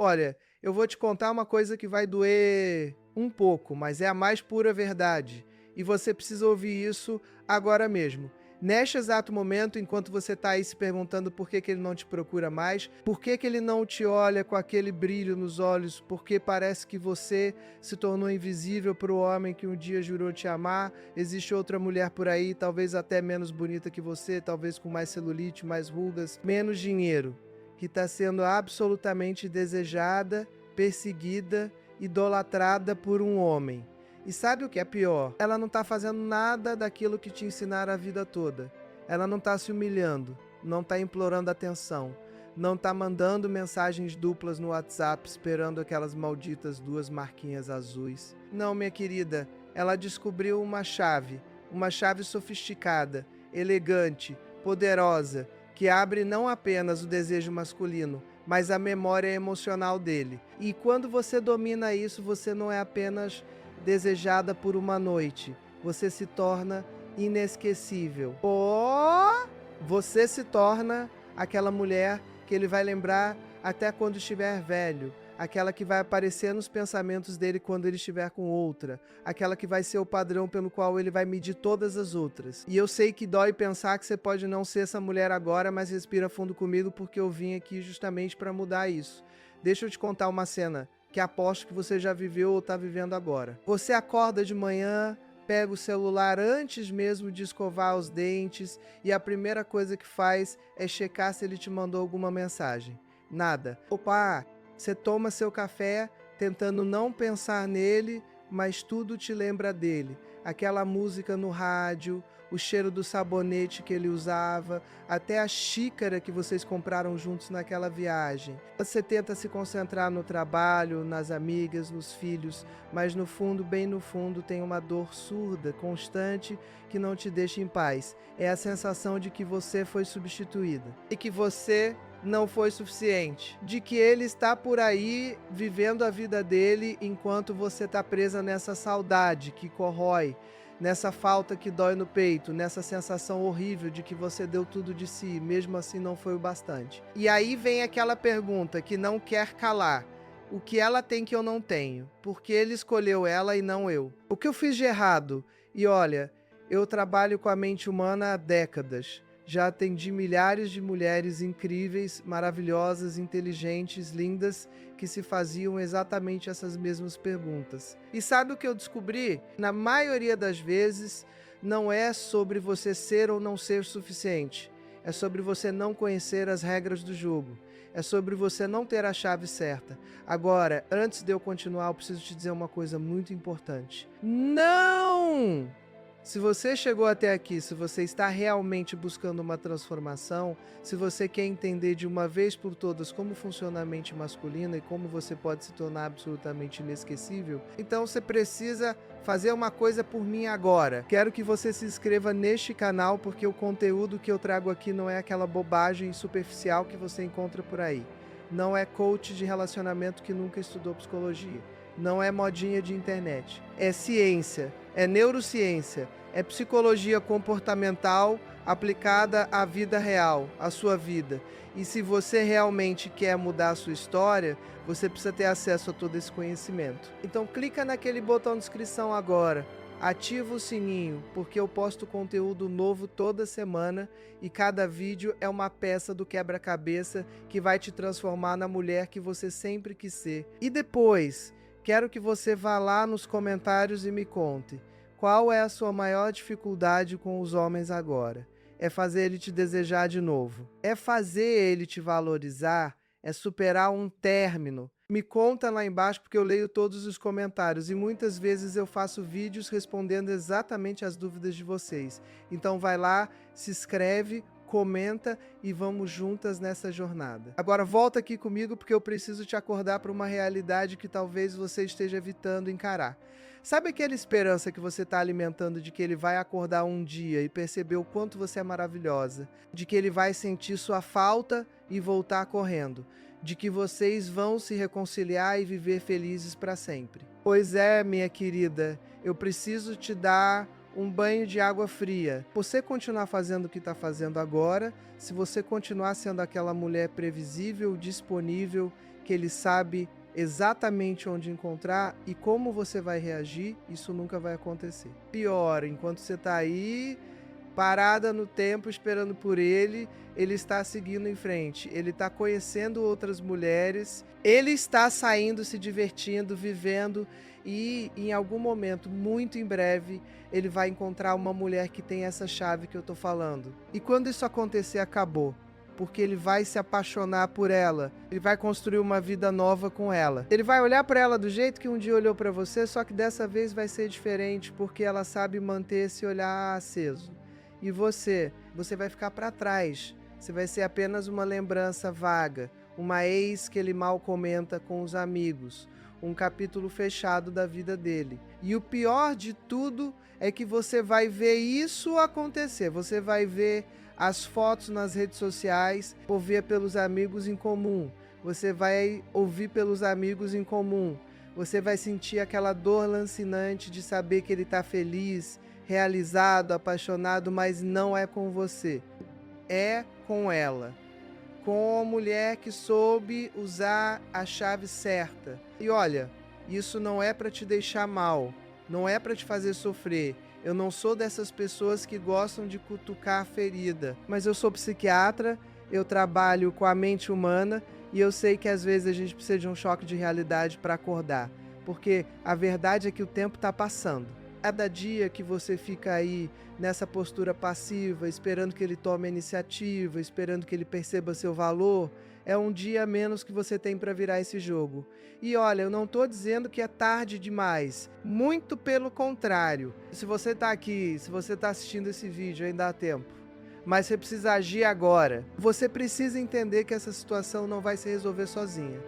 Olha, eu vou te contar uma coisa que vai doer um pouco, mas é a mais pura verdade. E você precisa ouvir isso agora mesmo. Neste exato momento, enquanto você está aí se perguntando por que que ele não te procura mais, por que que ele não te olha com aquele brilho nos olhos, porque parece que você se tornou invisível para o homem que um dia jurou te amar, existe outra mulher por aí, talvez até menos bonita que você, talvez com mais celulite, mais rugas, menos dinheiro, que está sendo absolutamente desejada, perseguida, idolatrada por um homem. E sabe o que é pior? Ela não está fazendo nada daquilo que te ensinaram a vida toda. Ela não está se humilhando, não está implorando atenção, não está mandando mensagens duplas no WhatsApp esperando aquelas malditas duas marquinhas azuis. Não, minha querida, ela descobriu uma chave sofisticada, elegante, poderosa, que abre não apenas o desejo masculino, mas a memória emocional dele. E quando você domina isso, você não é apenas desejada por uma noite, você se torna inesquecível. Ou você se torna aquela mulher que ele vai lembrar até quando estiver velho, aquela que vai aparecer nos pensamentos dele quando ele estiver com outra, aquela que vai ser o padrão pelo qual ele vai medir todas as outras. E eu sei que dói pensar que você pode não ser essa mulher agora, mas respira fundo comigo porque eu vim aqui justamente para mudar isso. Deixa eu te contar uma cena que aposto que você já viveu ou está vivendo agora. Você acorda de manhã, pega o celular antes mesmo de escovar os dentes e a primeira coisa que faz é checar se ele te mandou alguma mensagem. Nada. Opa, você toma seu café tentando não pensar nele, mas tudo te lembra dele. Aquela música no rádio, o cheiro do sabonete que ele usava, até a xícara que vocês compraram juntos naquela viagem. Você tenta se concentrar no trabalho, nas amigas, nos filhos, mas no fundo, bem no fundo, tem uma dor surda, constante, que não te deixa em paz. É a sensação de que você foi substituída e que você não foi suficiente, de que ele está por aí vivendo a vida dele enquanto você está presa nessa saudade que corrói, nessa falta que dói no peito, nessa sensação horrível de que você deu tudo de si, mesmo assim não foi o bastante. E aí vem aquela pergunta que não quer calar. O que ela tem que eu não tenho? Porque ele escolheu ela e não eu. O que eu fiz de errado? E olha, eu trabalho com a mente humana há décadas. Já atendi milhares de mulheres incríveis, maravilhosas, inteligentes, lindas, que se faziam exatamente essas mesmas perguntas. E sabe o que eu descobri? Na maioria das vezes, não é sobre você ser ou não ser suficiente. É sobre você não conhecer as regras do jogo. É sobre você não ter a chave certa. Agora, antes de eu continuar, eu preciso te dizer uma coisa muito importante. Não! Se você chegou até aqui, se você está realmente buscando uma transformação, se você quer entender de uma vez por todas como funciona a mente masculina e como você pode se tornar absolutamente inesquecível, então você precisa fazer uma coisa por mim agora. Quero que você se inscreva neste canal porque o conteúdo que eu trago aqui não é aquela bobagem superficial que você encontra por aí. Não é coach de relacionamento que nunca estudou psicologia. Não é modinha de internet. É ciência, é neurociência, é psicologia comportamental aplicada à vida real, à sua vida. E se você realmente quer mudar a sua história, você precisa ter acesso a todo esse conhecimento. Então clica naquele botão de inscrição agora. Ativa o sininho, porque eu posto conteúdo novo toda semana e cada vídeo é uma peça do quebra-cabeça que vai te transformar na mulher que você sempre quis ser. E depois, quero que você vá lá nos comentários e me conte qual é a sua maior dificuldade com os homens agora. É fazer ele te desejar de novo? É fazer ele te valorizar? É superar um término? Me conta lá embaixo porque eu leio todos os comentários e muitas vezes eu faço vídeos respondendo exatamente as dúvidas de vocês. Então vai lá, se inscreve, comenta e vamos juntas nessa jornada. Agora volta aqui comigo porque eu preciso te acordar para uma realidade que talvez você esteja evitando encarar. Sabe aquela esperança que você está alimentando de que ele vai acordar um dia e perceber o quanto você é maravilhosa, de que ele vai sentir sua falta e voltar correndo, de que vocês vão se reconciliar e viver felizes para sempre? Pois é, minha querida, eu preciso te dar um banho de água fria. Você continuar fazendo o que está fazendo agora, se você continuar sendo aquela mulher previsível, disponível, que ele sabe exatamente onde encontrar e como você vai reagir, isso nunca vai acontecer. Pior, enquanto você está aí parada no tempo esperando por ele, ele está seguindo em frente, ele está conhecendo outras mulheres, ele está saindo, se divertindo, vivendo e em algum momento, muito em breve, ele vai encontrar uma mulher que tem essa chave que eu tô falando. E quando isso acontecer, acabou. Porque ele vai se apaixonar por ela, ele vai construir uma vida nova com ela. Ele vai olhar para ela do jeito que um dia olhou para você, só que dessa vez vai ser diferente, porque ela sabe manter esse olhar aceso. E você vai ficar para trás. Você vai ser apenas uma lembrança vaga, uma ex que ele mal comenta com os amigos, um capítulo fechado da vida dele. E o pior de tudo é que você vai ver isso acontecer, você vai ver as fotos nas redes sociais, ouvir pelos amigos em comum, você vai ouvir pelos amigos em comum, você vai sentir aquela dor lancinante de saber que ele está feliz, realizado, apaixonado, mas não é com você, é com ela, com a mulher que soube usar a chave certa. E olha, isso não é para te deixar mal, não é para te fazer sofrer. Eu não sou dessas pessoas que gostam de cutucar a ferida, mas eu sou psiquiatra, eu trabalho com a mente humana e eu sei que às vezes a gente precisa de um choque de realidade para acordar, porque a verdade é que o tempo está passando. Cada dia que você fica aí nessa postura passiva, esperando que ele tome a iniciativa, esperando que ele perceba seu valor, é um dia a menos que você tem para virar esse jogo. E olha, eu não estou dizendo que é tarde demais, muito pelo contrário. Se você está aqui, se você está assistindo esse vídeo, ainda há tempo. Mas você precisa agir agora. Você precisa entender que essa situação não vai se resolver sozinha.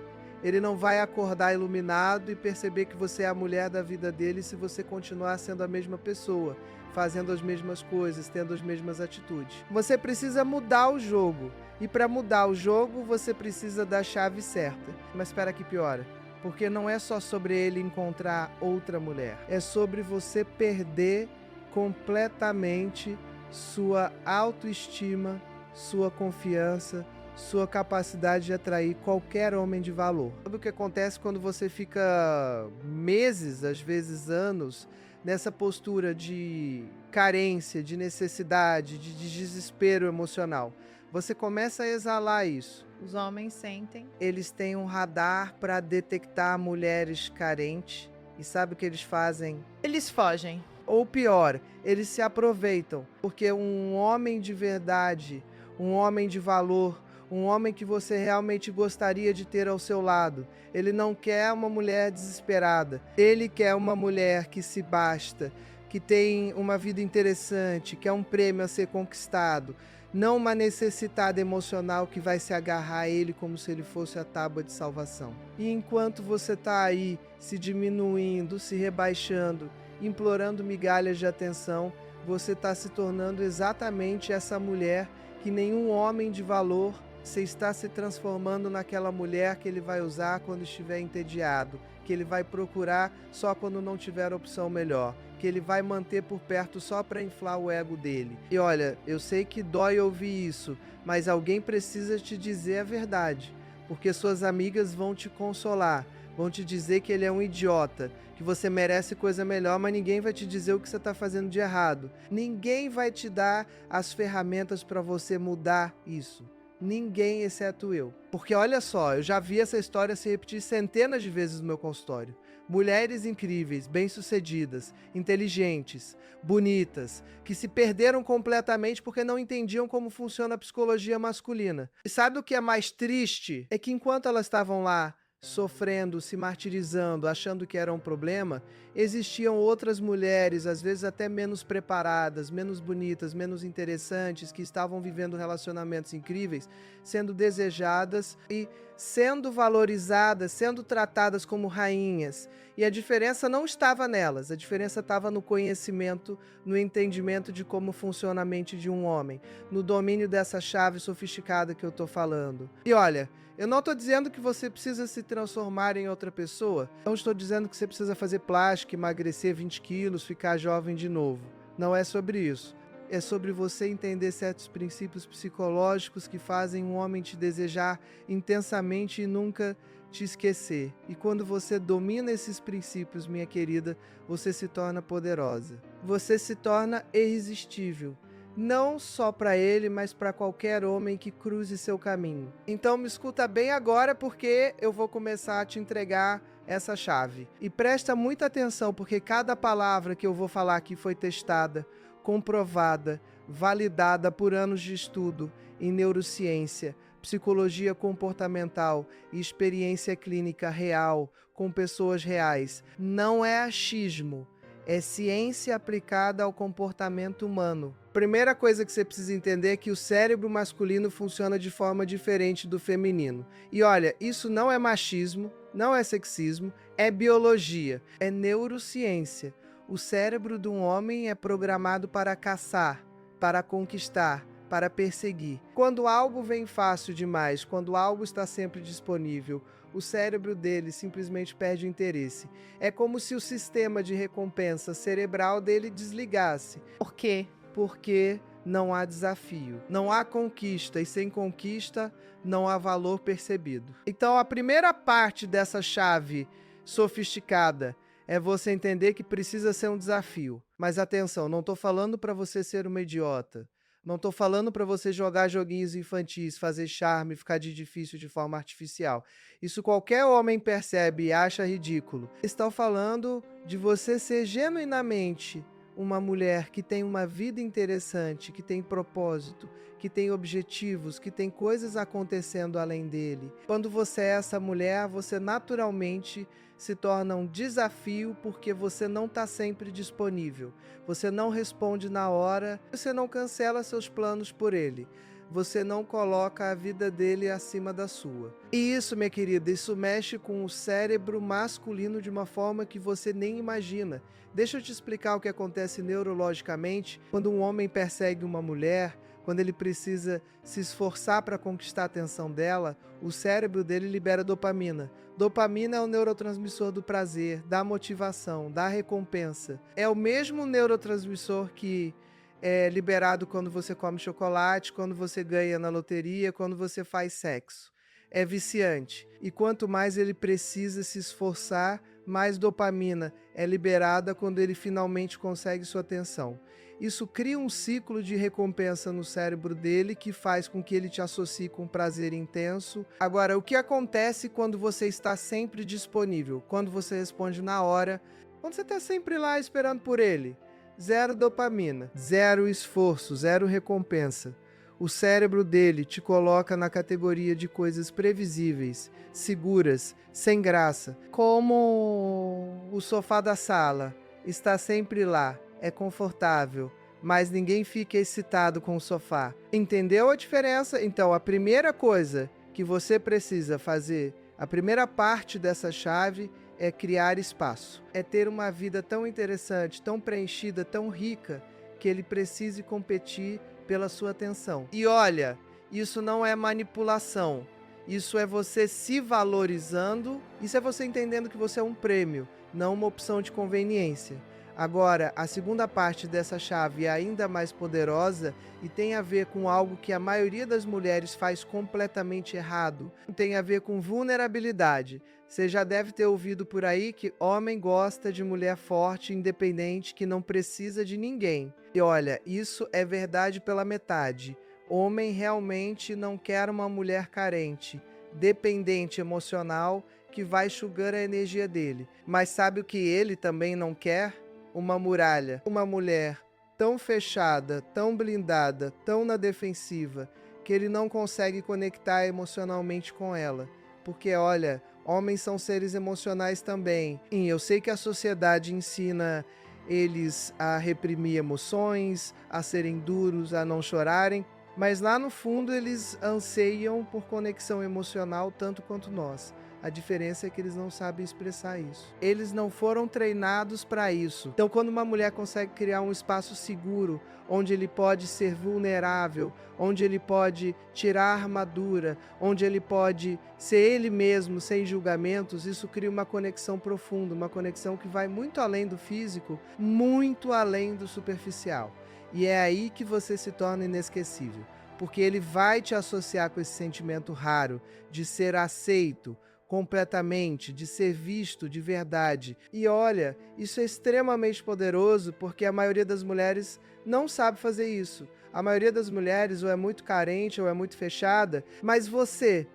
Ele não vai acordar iluminado e perceber que você é a mulher da vida dele se você continuar sendo a mesma pessoa, fazendo as mesmas coisas, tendo as mesmas atitudes. Você precisa mudar o jogo. E para mudar o jogo, você precisa da chave certa. Mas espera que piora. Porque não é só sobre ele encontrar outra mulher. É sobre você perder completamente sua autoestima, sua confiança, sua capacidade de atrair qualquer homem de valor. Sabe o que acontece quando você fica meses, às vezes anos, nessa postura de carência, de necessidade, de desespero emocional? Você começa a exalar isso. Os homens sentem. Eles têm um radar para detectar mulheres carentes. E sabe o que eles fazem? Eles fogem. Ou pior, eles se aproveitam. Porque um homem de verdade, um homem de valor, um homem que você realmente gostaria de ter ao seu lado, ele não quer uma mulher desesperada. Ele quer uma mulher que se basta, que tem uma vida interessante, que é um prêmio a ser conquistado. Não uma necessitada emocional que vai se agarrar a ele como se ele fosse a tábua de salvação. E enquanto você está aí se diminuindo, se rebaixando, implorando migalhas de atenção, você está se tornando exatamente essa mulher que nenhum homem de valor. Você está se transformando naquela mulher que ele vai usar quando estiver entediado, que ele vai procurar só quando não tiver opção melhor, que ele vai manter por perto só para inflar o ego dele. E olha, eu sei que dói ouvir isso, mas alguém precisa te dizer a verdade, porque suas amigas vão te consolar, vão te dizer que ele é um idiota, que você merece coisa melhor, mas ninguém vai te dizer o que você está fazendo de errado. Ninguém vai te dar as ferramentas para você mudar isso. Ninguém, exceto eu. Porque olha só, eu já vi essa história se repetir centenas de vezes no meu consultório. Mulheres incríveis, bem-sucedidas, inteligentes, bonitas, que se perderam completamente porque não entendiam como funciona a psicologia masculina. E sabe o que é mais triste? É que enquanto elas estavam lá sofrendo, se martirizando, achando que era um problema, existiam outras mulheres, às vezes até menos preparadas, menos bonitas, menos interessantes, que estavam vivendo relacionamentos incríveis, sendo desejadas e sendo valorizadas, sendo tratadas como rainhas. E a diferença não estava nelas, a diferença estava no conhecimento, no entendimento de como funciona a mente de um homem, no domínio dessa chave sofisticada que eu estou falando. E olha, eu não estou dizendo que você precisa se transformar em outra pessoa. Não estou dizendo que você precisa fazer plástica, emagrecer 20 quilos, ficar jovem de novo. Não é sobre isso. É sobre você entender certos princípios psicológicos que fazem um homem te desejar intensamente e nunca te esquecer. E quando você domina esses princípios, minha querida, você se torna poderosa. Você se torna irresistível. Não só para ele, mas para qualquer homem que cruze seu caminho. Então me escuta bem agora, porque eu vou começar a te entregar essa chave. E presta muita atenção, porque cada palavra que eu vou falar aqui foi testada, comprovada, validada por anos de estudo em neurociência, psicologia comportamental e experiência clínica real com pessoas reais. Não é achismo, é ciência aplicada ao comportamento humano. Primeira coisa que você precisa entender é que o cérebro masculino funciona de forma diferente do feminino. E olha, isso não é machismo, não é sexismo, é biologia, é neurociência. O cérebro de um homem é programado para caçar, para conquistar, para perseguir. Quando algo vem fácil demais, quando algo está sempre disponível, o cérebro dele simplesmente perde o interesse. É como se o sistema de recompensa cerebral dele desligasse. Por quê? Porque não há desafio, não há conquista, e sem conquista não há valor percebido. Então a primeira parte dessa chave sofisticada é você entender que precisa ser um desafio. Mas atenção, não estou falando para você ser uma idiota. Não estou falando para você jogar joguinhos infantis, fazer charme, ficar de difícil de forma artificial. Isso qualquer homem percebe e acha ridículo. Estou falando de você ser genuinamente uma mulher que tem uma vida interessante, que tem propósito, que tem objetivos, que tem coisas acontecendo além dele. Quando você é essa mulher, você naturalmente se torna um desafio, porque você não está sempre disponível. Você não responde na hora, você não cancela seus planos por ele. Você não coloca a vida dele acima da sua. E isso, minha querida, isso mexe com o cérebro masculino de uma forma que você nem imagina. Deixa eu te explicar o que acontece neurologicamente quando um homem persegue uma mulher. Quando ele precisa se esforçar para conquistar a atenção dela, o cérebro dele libera dopamina. Dopamina é o neurotransmissor do prazer, da motivação, da recompensa. É o mesmo neurotransmissor que é liberado quando você come chocolate, quando você ganha na loteria, quando você faz sexo. É viciante. E quanto mais ele precisa se esforçar, mais dopamina é liberada quando ele finalmente consegue sua atenção. Isso cria um ciclo de recompensa no cérebro dele que faz com que ele te associe com prazer intenso. Agora, o que acontece quando você está sempre disponível? Quando você responde na hora? Quando você está sempre lá esperando por ele? Zero dopamina, zero esforço, zero recompensa. O cérebro dele te coloca na categoria de coisas previsíveis, seguras, sem graça, como o sofá da sala. Está sempre lá, é confortável, mas ninguém fica excitado com o sofá. Entendeu a diferença? Então, a primeira coisa que você precisa fazer, a primeira parte dessa chave é criar espaço. É ter uma vida tão interessante, tão preenchida, tão rica, que ele precise competir pela sua atenção. E olha, isso não é manipulação. Isso é você se valorizando, isso é você entendendo que você é um prêmio, não uma opção de conveniência. Agora, a segunda parte dessa chave é ainda mais poderosa e tem a ver com algo que a maioria das mulheres faz completamente errado. Tem a ver com vulnerabilidade. Você já deve ter ouvido por aí que homem gosta de mulher forte, independente, que não precisa de ninguém. E olha, isso é verdade pela metade. Homem realmente não quer uma mulher carente, dependente emocional, que vai sugar a energia dele. Mas sabe o que ele também não quer? Uma muralha. Uma mulher tão fechada, tão blindada, tão na defensiva, que ele não consegue conectar emocionalmente com ela. Porque, olha, homens são seres emocionais também. E eu sei que a sociedade ensina eles a reprimir emoções, a serem duros, a não chorarem, mas lá no fundo eles anseiam por conexão emocional tanto quanto nós. A diferença é que eles não sabem expressar isso. Eles não foram treinados para isso. Então, quando uma mulher consegue criar um espaço seguro, onde ele pode ser vulnerável, onde ele pode tirar a armadura, onde ele pode ser ele mesmo, sem julgamentos, isso cria uma conexão profunda, uma conexão que vai muito além do físico, muito além do superficial. E é aí que você se torna inesquecível, porque ele vai te associar com esse sentimento raro de ser aceito, completamente, de ser visto de verdade. E olha, isso é extremamente poderoso porque a maioria das mulheres não sabe fazer isso. A maioria das mulheres ou é muito carente ou é muito fechada, mas você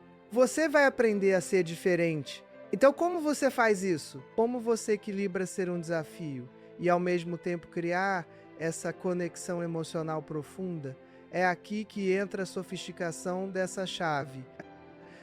vai aprender a ser diferente. Então, como você faz isso? Como você equilibra ser um desafio e ao mesmo tempo criar essa conexão emocional profunda? É aqui que entra a sofisticação dessa chave.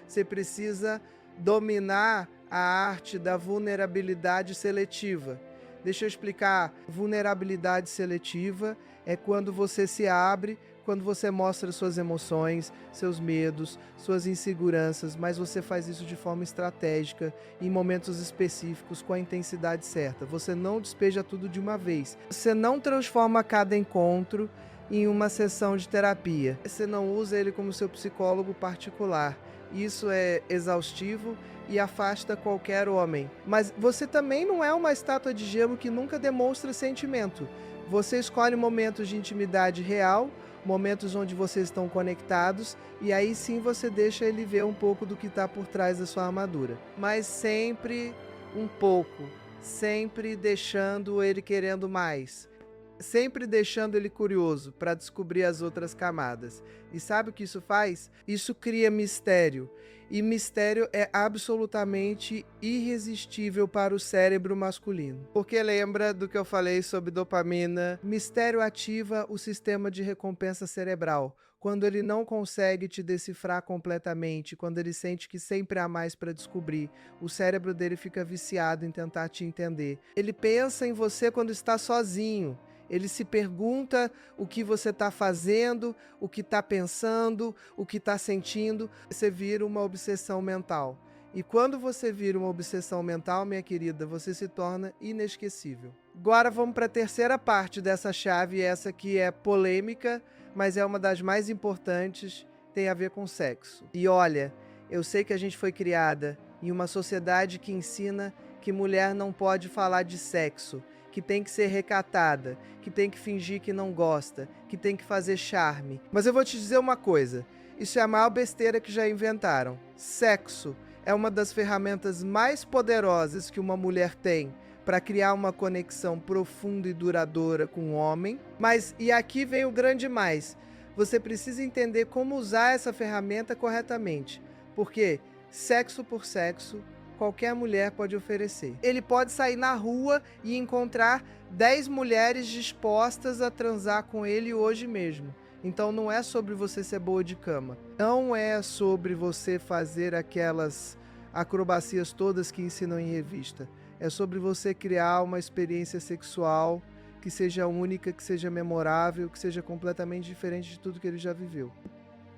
Você precisa dominar a arte da vulnerabilidade seletiva. Deixa eu explicar. Vulnerabilidade seletiva é quando você se abre, quando você mostra suas emoções, seus medos, suas inseguranças, mas você faz isso de forma estratégica, em momentos específicos, com a intensidade certa. Você não despeja tudo de uma vez. Você não transforma cada encontro em uma sessão de terapia. Você não usa ele como seu psicólogo particular. Isso é exaustivo e afasta qualquer homem. Mas você também não é uma estátua de gelo que nunca demonstra sentimento. Você escolhe momentos de intimidade real, momentos onde vocês estão conectados, e aí sim você deixa ele ver um pouco do que está por trás da sua armadura. Mas sempre um pouco, sempre deixando ele querendo mais. Sempre deixando ele curioso para descobrir as outras camadas. E sabe o que isso faz? Isso cria mistério. E mistério é absolutamente irresistível para o cérebro masculino. Porque lembra do que eu falei sobre dopamina? Mistério ativa o sistema de recompensa cerebral. Quando ele não consegue te decifrar completamente, quando ele sente que sempre há mais para descobrir, o cérebro dele fica viciado em tentar te entender. Ele pensa em você quando está sozinho. Ele se pergunta o que você está fazendo, o que está pensando, o que está sentindo. Você vira uma obsessão mental. E quando você vira uma obsessão mental, minha querida, você se torna inesquecível. Agora vamos para a terceira parte dessa chave, essa que é polêmica, mas é uma das mais importantes, tem a ver com sexo. E olha, eu sei que a gente foi criada em uma sociedade que ensina que mulher não pode falar de sexo, que tem que ser recatada, que tem que fingir que não gosta, que tem que fazer charme. Mas eu vou te dizer uma coisa, isso é a maior besteira que já inventaram. Sexo é uma das ferramentas mais poderosas que uma mulher tem para criar uma conexão profunda e duradoura com o homem. Mas, e aqui vem o grande mais, você precisa entender como usar essa ferramenta corretamente, porque sexo por sexo, qualquer mulher pode oferecer. Ele pode sair na rua e encontrar 10 mulheres dispostas a transar com ele hoje mesmo. Então não é sobre você ser boa de cama. Não é sobre você fazer aquelas acrobacias todas que ensinam em revista. É sobre você criar uma experiência sexual que seja única, que seja memorável, que seja completamente diferente de tudo que ele já viveu.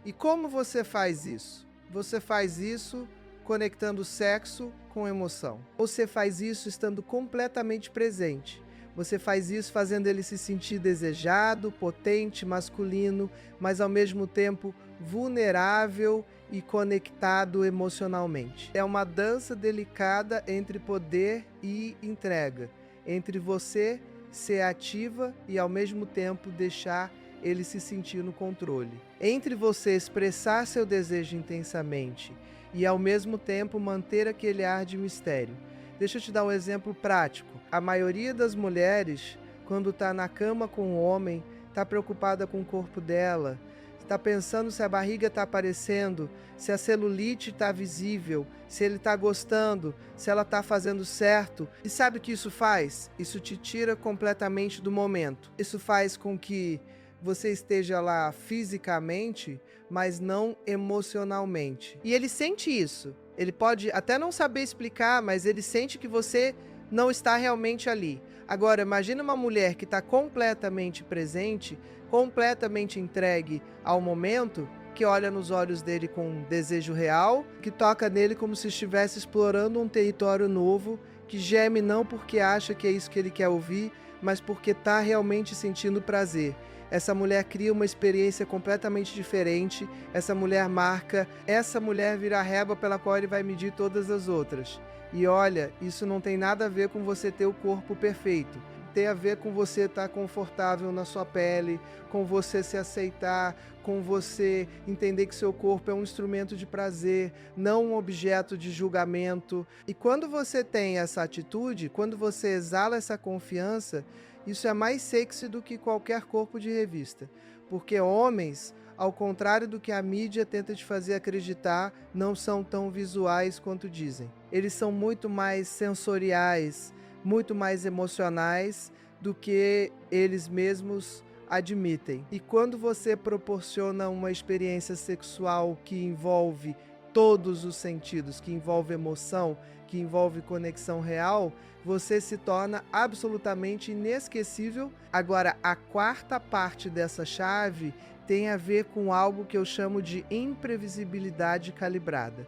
E como você faz isso? Você faz isso conectando sexo com emoção. Você faz isso estando completamente presente. Você faz isso fazendo ele se sentir desejado, potente, masculino, mas ao mesmo tempo vulnerável e conectado emocionalmente. É uma dança delicada entre poder e entrega, entre você ser ativa e ao mesmo tempo deixar ele se sentir no controle. Entre você expressar seu desejo intensamente e ao mesmo tempo manter aquele ar de mistério. Deixa eu te dar um exemplo prático. A maioria das mulheres, quando está na cama com o homem, está preocupada com o corpo dela, está pensando se a barriga está aparecendo, se a celulite está visível, se ele está gostando, se ela está fazendo certo. E sabe o que isso faz? Isso te tira completamente do momento. Isso faz com que você esteja lá fisicamente, mas não emocionalmente. E ele sente isso. Ele pode até não saber explicar, mas ele sente que você não está realmente ali. Agora, imagina uma mulher que está completamente presente, completamente entregue ao momento, que olha nos olhos dele com um desejo real, que toca nele como se estivesse explorando um território novo, que geme não porque acha que é isso que ele quer ouvir, mas porque está realmente sentindo prazer. Essa mulher cria uma experiência completamente diferente, essa mulher marca, essa mulher vira a régua pela qual ele vai medir todas as outras. E olha, isso não tem nada a ver com você ter o corpo perfeito. tem a ver com você estar confortável na sua pele, com você se aceitar, com você entender que seu corpo é um instrumento de prazer, não um objeto de julgamento. E quando você tem essa atitude, quando você exala essa confiança, isso é mais sexy do que qualquer corpo de revista. Porque homens, ao contrário do que a mídia tenta te fazer acreditar, não são tão visuais quanto dizem. Eles são muito mais sensoriais, muito mais emocionais do que eles mesmos admitem. E quando você proporciona uma experiência sexual que envolve todos os sentidos, que envolve emoção, que envolve conexão real, você se torna absolutamente inesquecível. Agora, a quarta parte dessa chave tem a ver com algo que eu chamo de imprevisibilidade calibrada.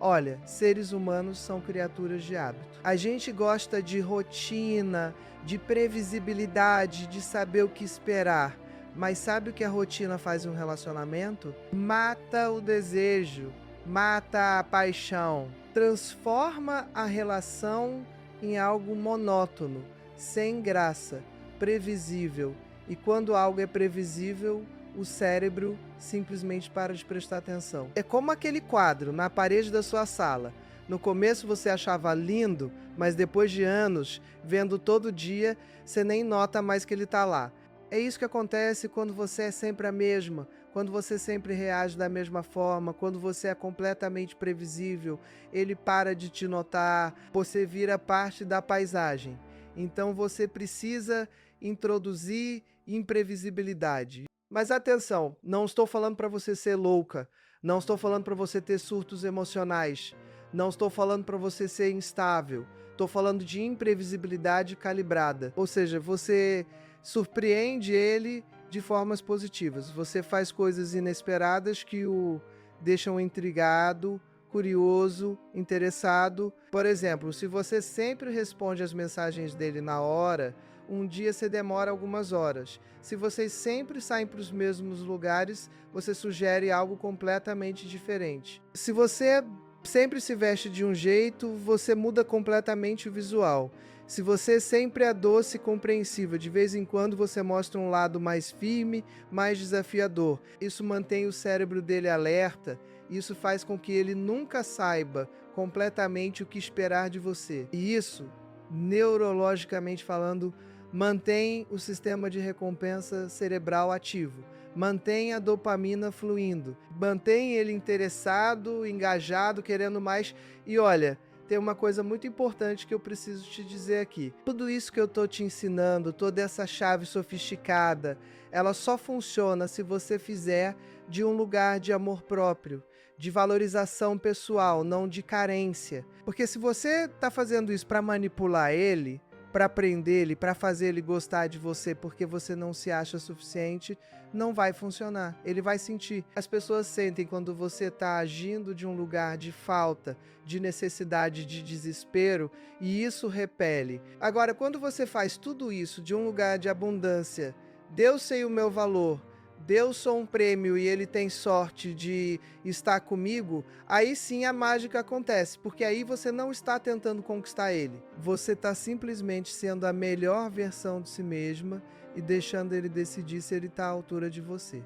Olha, seres humanos são criaturas de hábito. A gente gosta de rotina, de previsibilidade, de saber o que esperar. Mas sabe o que a rotina faz em um relacionamento? Mata o desejo, mata a paixão, transforma a relação em algo monótono, sem graça, previsível. E quando algo é previsível, o cérebro simplesmente para de prestar atenção. É como aquele quadro na parede da sua sala. No começo você achava lindo, mas depois de anos, vendo todo dia, você nem nota mais que ele está lá. É isso que acontece quando você é sempre a mesma, quando você sempre reage da mesma forma, quando você é completamente previsível, ele para de te notar, você vira parte da paisagem. Então você precisa introduzir imprevisibilidade. Mas atenção, não estou falando para você ser louca, não estou falando para você ter surtos emocionais, não estou falando para você ser instável, estou falando de imprevisibilidade calibrada. Ou seja, você surpreende ele de formas positivas, você faz coisas inesperadas que o deixam intrigado, curioso, interessado. Por exemplo, se você sempre responde as mensagens dele na hora, um dia você demora algumas horas. Se vocês sempre saem para os mesmos lugares, você sugere algo completamente diferente. Se você sempre se veste de um jeito, você muda completamente o visual. Se você sempre é doce e compreensiva, de vez em quando você mostra um lado mais firme, mais desafiador. Isso mantém o cérebro dele alerta, isso faz com que ele nunca saiba completamente o que esperar de você. E isso, neurologicamente falando, mantém o sistema de recompensa cerebral ativo, mantém a dopamina fluindo, mantém ele interessado, engajado, querendo mais. E olha, tem uma coisa muito importante que eu preciso te dizer aqui. Tudo isso que eu estou te ensinando, toda essa chave sofisticada, ela só funciona se você fizer de um lugar de amor próprio, de valorização pessoal, não de carência. Porque se você está fazendo isso para manipular ele, para prender ele, para fazer ele gostar de você porque você não se acha suficiente, não vai funcionar. Ele vai sentir. As pessoas sentem quando você está agindo de um lugar de falta, de necessidade, de desespero, e isso repele. Agora, quando você faz tudo isso de um lugar de abundância, Deus sei o meu valor, Deus sou um prêmio e ele tem sorte de estar comigo, aí sim a mágica acontece, porque aí você não está tentando conquistar ele. Você está simplesmente sendo a melhor versão de si mesma e deixando ele decidir se ele está à altura de você.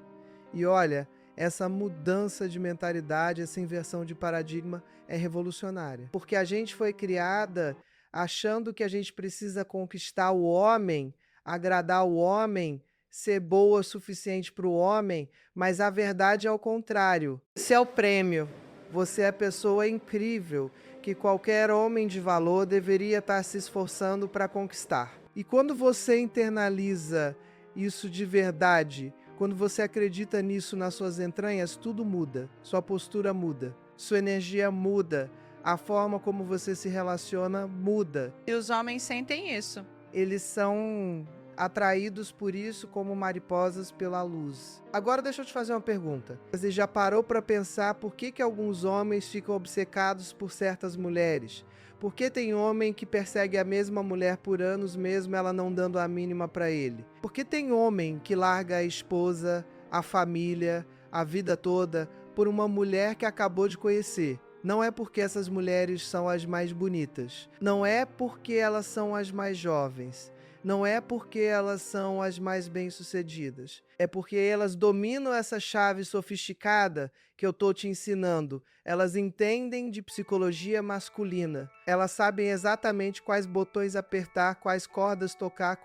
E olha, essa mudança de mentalidade, essa inversão de paradigma é revolucionária. Porque a gente foi criada achando que a gente precisa conquistar o homem, agradar o homem, ser boa o suficiente para o homem, mas a verdade é o contrário. Esse é o prêmio. Você é a pessoa incrível que qualquer homem de valor deveria estar se esforçando para conquistar. E quando você internaliza isso de verdade, quando você acredita nisso nas suas entranhas, tudo muda. Sua postura muda, sua energia muda, a forma como você se relaciona muda. E os homens sentem isso. Eles são atraídos por isso como mariposas pela luz. Agora deixa eu te fazer uma pergunta. Você já parou para pensar por que alguns homens ficam obcecados por certas mulheres? Por que tem homem que persegue a mesma mulher por anos mesmo ela não dando a mínima para ele? Por que tem homem que larga a esposa, a família, a vida toda por uma mulher que acabou de conhecer? Não é porque essas mulheres são as mais bonitas. Não é porque elas são as mais jovens. não é porque elas são as mais bem-sucedidas, é porque elas dominam essa chave sofisticada que eu tô te ensinando. Elas entendem de psicologia masculina. Elas sabem exatamente quais botões apertar, quais cordas tocar,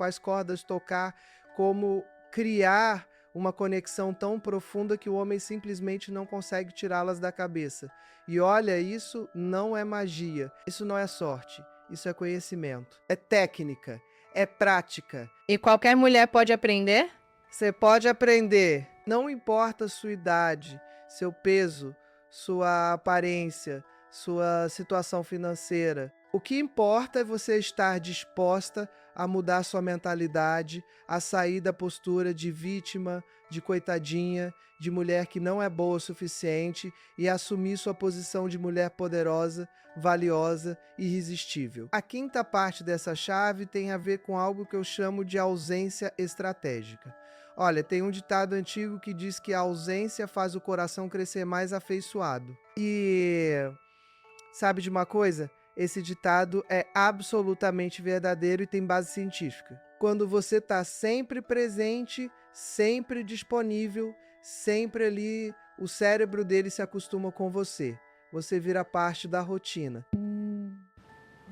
como criar uma conexão tão profunda que o homem simplesmente não consegue tirá-las da cabeça. E olha, isso não é magia, isso não é sorte, isso é conhecimento, é técnica, é prática. E qualquer mulher pode aprender? Você pode aprender, não importa sua idade, seu peso, sua aparência, sua situação financeira. O que importa é você estar disposta a mudar sua mentalidade, a sair da postura de vítima, de coitadinha, de mulher que não é boa o suficiente e assumir sua posição de mulher poderosa, valiosa e irresistível. A quinta parte dessa chave tem a ver com algo que eu chamo de ausência estratégica. Olha, tem um ditado antigo que diz que a ausência faz o coração crescer mais afeiçoado. E sabe de uma coisa? Esse ditado é absolutamente verdadeiro e tem base científica. Quando você está sempre presente, sempre disponível, sempre ali, o cérebro dele se acostuma com você. Você vira parte da rotina.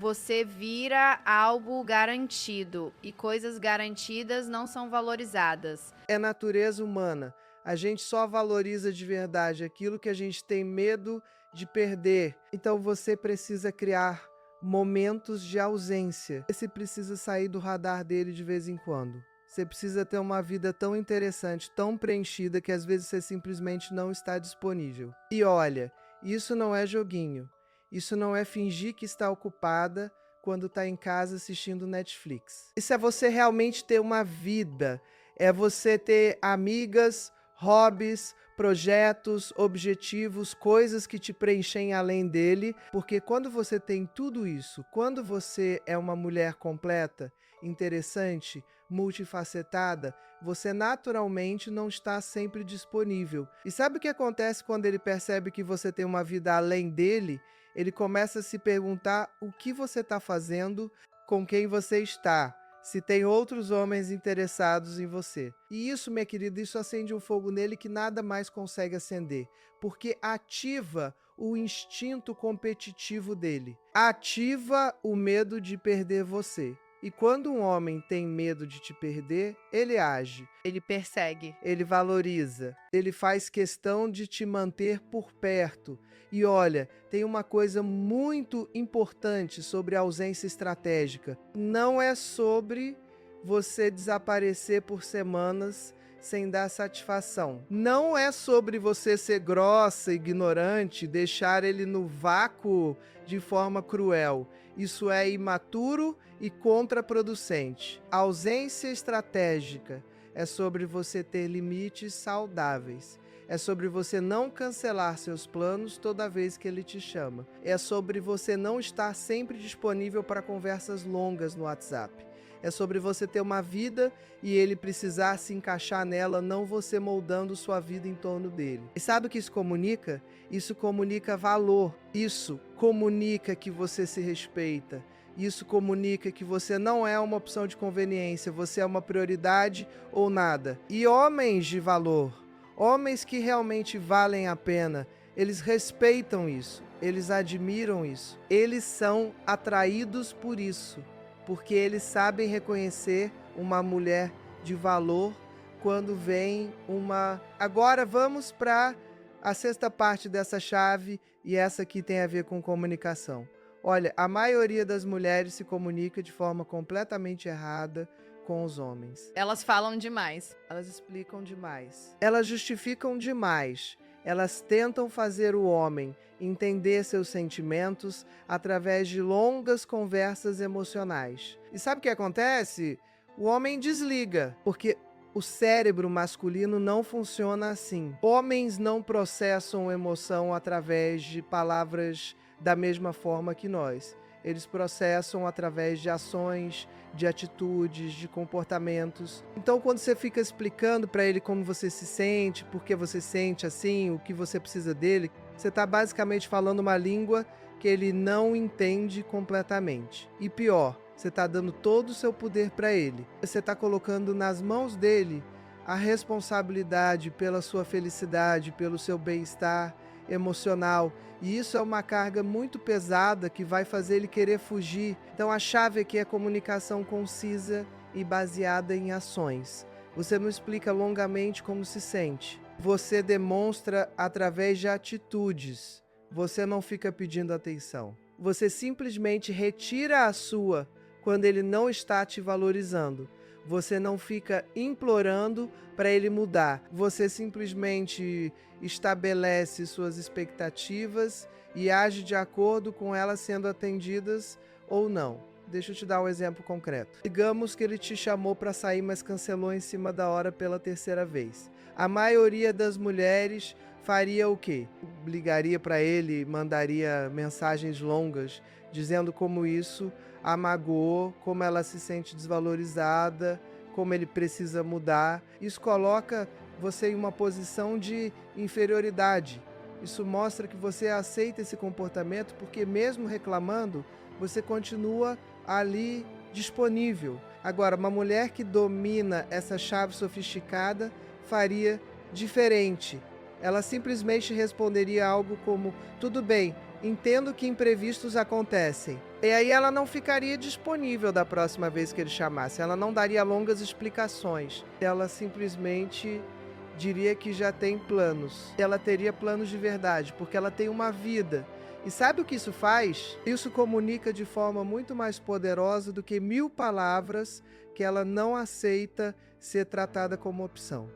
Você vira algo garantido e coisas garantidas não são valorizadas. É natureza humana. A gente só valoriza de verdade aquilo que a gente tem medo de perder. Então você precisa criar momentos de ausência. Você precisa sair do radar dele de vez em quando. Você precisa ter uma vida tão interessante, tão preenchida, que às vezes você simplesmente não está disponível. E olha, isso não é joguinho. Isso não é fingir que está ocupada quando está em casa assistindo Netflix. Isso é você realmente ter uma vida. É você ter amigas, hobbies, projetos, objetivos, coisas que te preenchem além dele, porque quando você tem tudo isso, quando você é uma mulher completa, interessante, multifacetada, você naturalmente não está sempre disponível. E sabe o que acontece quando ele percebe que você tem uma vida além dele? Ele começa a se perguntar o que você está fazendo, com quem você está, se tem outros homens interessados em você. E isso, minha querida, isso acende um fogo nele que nada mais consegue acender, porque ativa o instinto competitivo dele, ativa o medo de perder você. E quando um homem tem medo de te perder, ele age, Ele persegue. ele valoriza, ele faz questão de te manter por perto. E olha, tem uma coisa muito importante sobre a ausência estratégica. Não é sobre você desaparecer por semanas sem dar satisfação. Não é sobre você ser grossa, ignorante, deixar ele no vácuo de forma cruel. Isso é imaturo e contraproducente. A ausência estratégica é sobre você ter limites saudáveis. É sobre você não cancelar seus planos toda vez que ele te chama. É sobre você não estar sempre disponível para conversas longas no WhatsApp. É sobre você ter uma vida e ele precisar se encaixar nela, não você moldando sua vida em torno dele. E sabe o que isso comunica? Isso comunica valor. Isso comunica que você se respeita. Isso comunica que você não é uma opção de conveniência, você é uma prioridade ou nada. E homens de valor, homens que realmente valem a pena, eles respeitam isso, eles admiram isso, eles são atraídos por isso, porque eles sabem reconhecer uma mulher de valor quando vem uma... Agora vamos para a sexta parte dessa chave, e essa aqui tem a ver com comunicação. Olha, a maioria das mulheres se comunica de forma completamente errada com os homens. Elas falam demais. Elas explicam demais. Elas justificam demais. Elas tentam fazer o homem entender seus sentimentos através de longas conversas emocionais. E sabe o que acontece? O homem desliga, porque o cérebro masculino não funciona assim. Homens não processam emoção através de palavras da mesma forma que nós. Eles processam através de ações, de atitudes, de comportamentos. Então, quando você fica explicando para ele como você se sente, por que você sente assim, o que você precisa dele, você está basicamente falando uma língua que ele não entende completamente. E pior, Você está dando todo o seu poder para ele. Você está colocando nas mãos dele a responsabilidade pela sua felicidade, pelo seu bem-estar emocional. E isso é uma carga muito pesada que vai fazer ele querer fugir. Então a chave aqui é comunicação concisa e baseada em ações. Você não explica longamente como se sente. Você demonstra através de atitudes. Você não fica pedindo atenção. Você simplesmente retira a sua quando ele não está te valorizando. Você não fica implorando para ele mudar. Você simplesmente estabelece suas expectativas e age de acordo com elas sendo atendidas ou não. Deixa eu te dar um exemplo concreto. Digamos que ele te chamou para sair, mas cancelou em cima da hora pela terceira vez. A maioria das mulheres faria o quê? Ligaria para ele, mandaria mensagens longas, dizendo como isso a magoou, como ela se sente desvalorizada, como ele precisa mudar. Isso coloca você em uma posição de inferioridade. Isso mostra que você aceita esse comportamento porque mesmo reclamando, você continua ali disponível. Agora, uma mulher que domina essa chave sofisticada faria diferente. Ela simplesmente responderia algo como: tudo bem, entendo que imprevistos acontecem. E aí ela não ficaria disponível da próxima vez que ele chamasse. Ela não daria longas explicações. Ela simplesmente diria que já tem planos. Ela teria planos de verdade, porque ela tem uma vida. E sabe o que isso faz? Isso comunica de forma muito mais poderosa do que 1000 palavras que ela não aceita ser tratada como opção.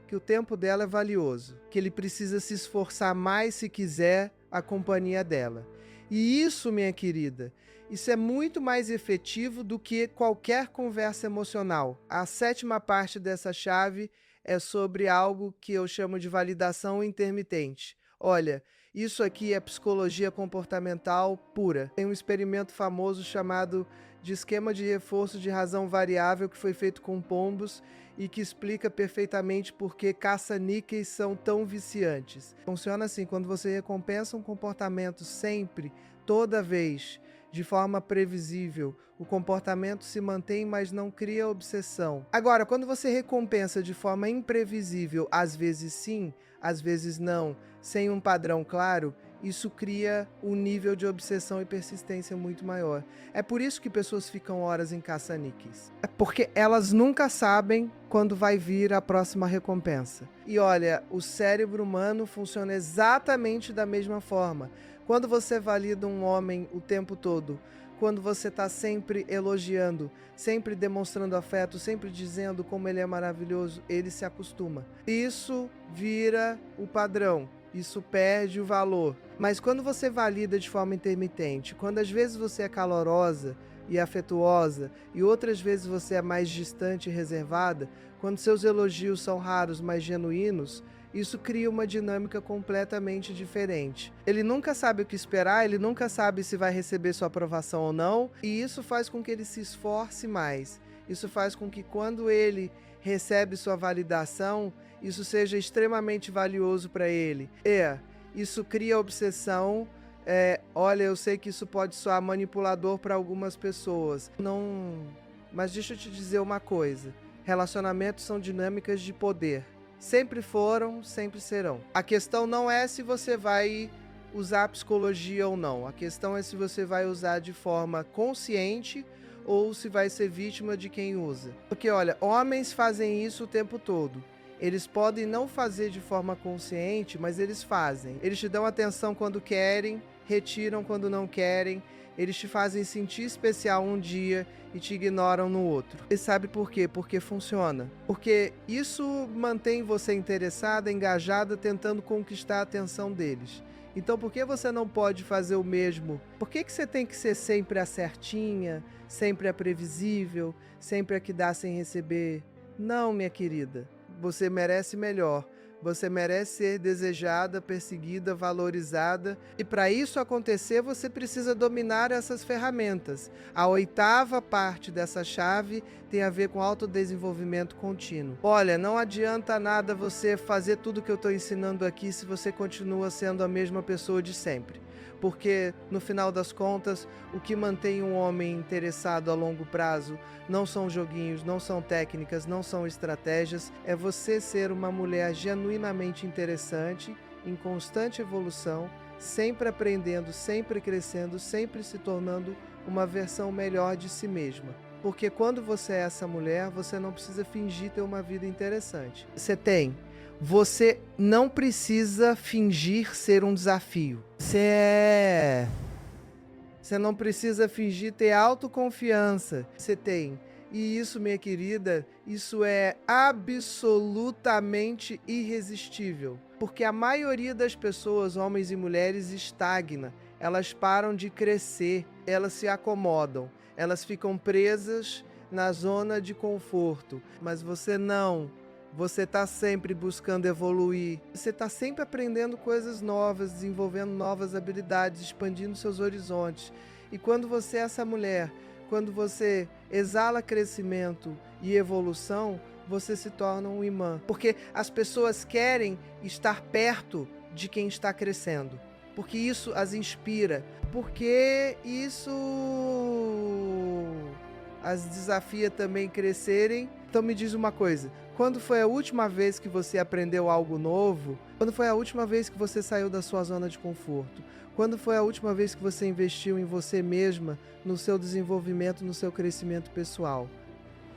Que o tempo dela é valioso, que ele precisa se esforçar mais se quiser a companhia dela. E isso, minha querida, isso é muito mais efetivo do que qualquer conversa emocional. A 7ª parte dessa chave é sobre algo que eu chamo de validação intermitente. Olha, isso aqui é psicologia comportamental pura. Tem um experimento famoso chamado de esquema de reforço de razão variável que foi feito com pombos e que explica perfeitamente por que caça-níqueis são tão viciantes. Funciona assim: quando você recompensa um comportamento sempre, toda vez, de forma previsível, o comportamento se mantém, mas não cria obsessão. Agora, quando você recompensa de forma imprevisível, às vezes sim, às vezes não, sem um padrão claro, isso cria um nível de obsessão e persistência muito maior. É por isso que pessoas ficam horas em caça-níqueis. É porque elas nunca sabem quando vai vir a próxima recompensa. E olha, o cérebro humano funciona exatamente da mesma forma. Quando você valida um homem o tempo todo, quando você está sempre elogiando, sempre demonstrando afeto, sempre dizendo como ele é maravilhoso, ele se acostuma. Isso vira o padrão. Isso perde o valor. Mas quando você valida de forma intermitente, quando às vezes você é calorosa e afetuosa e outras vezes você é mais distante e reservada, quando seus elogios são raros, mas genuínos, isso cria uma dinâmica completamente diferente. Ele nunca sabe o que esperar, ele nunca sabe se vai receber sua aprovação ou não, e isso faz com que ele se esforce mais. Isso faz com que quando ele recebe sua validação, isso seja extremamente valioso para ele. Isso cria obsessão. Olha, eu sei que isso pode soar manipulador para algumas pessoas. Mas deixa eu te dizer uma coisa. Relacionamentos são dinâmicas de poder. Sempre foram, sempre serão. A questão não é se você vai usar a psicologia ou não. A questão é se você vai usar de forma consciente ou se vai ser vítima de quem usa. Porque, olha, homens fazem isso o tempo todo. Eles podem não fazer de forma consciente, mas eles fazem. Eles te dão atenção quando querem, retiram quando não querem. Eles te fazem sentir especial um dia e te ignoram no outro. E sabe por quê? Porque funciona. Porque isso mantém você interessada, engajada, tentando conquistar a atenção deles. Então por que você não pode fazer o mesmo? Por que você tem que ser sempre a certinha, sempre a previsível, sempre a que dá sem receber? Não, minha querida. Você merece melhor. Você merece ser desejada, perseguida, valorizada. E para isso acontecer, você precisa dominar essas ferramentas. A 8ª parte dessa chave tem a ver com autodesenvolvimento contínuo. Olha, não adianta nada você fazer tudo que eu estou ensinando aqui se você continua sendo a mesma pessoa de sempre. Porque, no final das contas, o que mantém um homem interessado a longo prazo não são joguinhos, não são técnicas, não são estratégias. É você ser uma mulher genuinamente interessante, em constante evolução, sempre aprendendo, sempre crescendo, sempre se tornando uma versão melhor de si mesma. Porque quando você é essa mulher, você não precisa fingir ter uma vida interessante. Você não precisa fingir ser um desafio. Você não precisa fingir ter autoconfiança. Você tem. E isso, minha querida, isso é absolutamente irresistível. Porque a maioria das pessoas, homens e mulheres, estagna. Elas param de crescer, elas se acomodam, elas ficam presas na zona de conforto. Mas você não. Você está sempre buscando evoluir. Você está sempre aprendendo coisas novas, desenvolvendo novas habilidades, expandindo seus horizontes. E quando você é essa mulher, quando você exala crescimento e evolução, você se torna um imã. Porque as pessoas querem estar perto de quem está crescendo. Porque isso as inspira. Porque isso as desafia também crescerem. Então me diz uma coisa. Quando foi a última vez que você aprendeu algo novo? Quando foi a última vez que você saiu da sua zona de conforto? Quando foi a última vez que você investiu em você mesma, no seu desenvolvimento, no seu crescimento pessoal?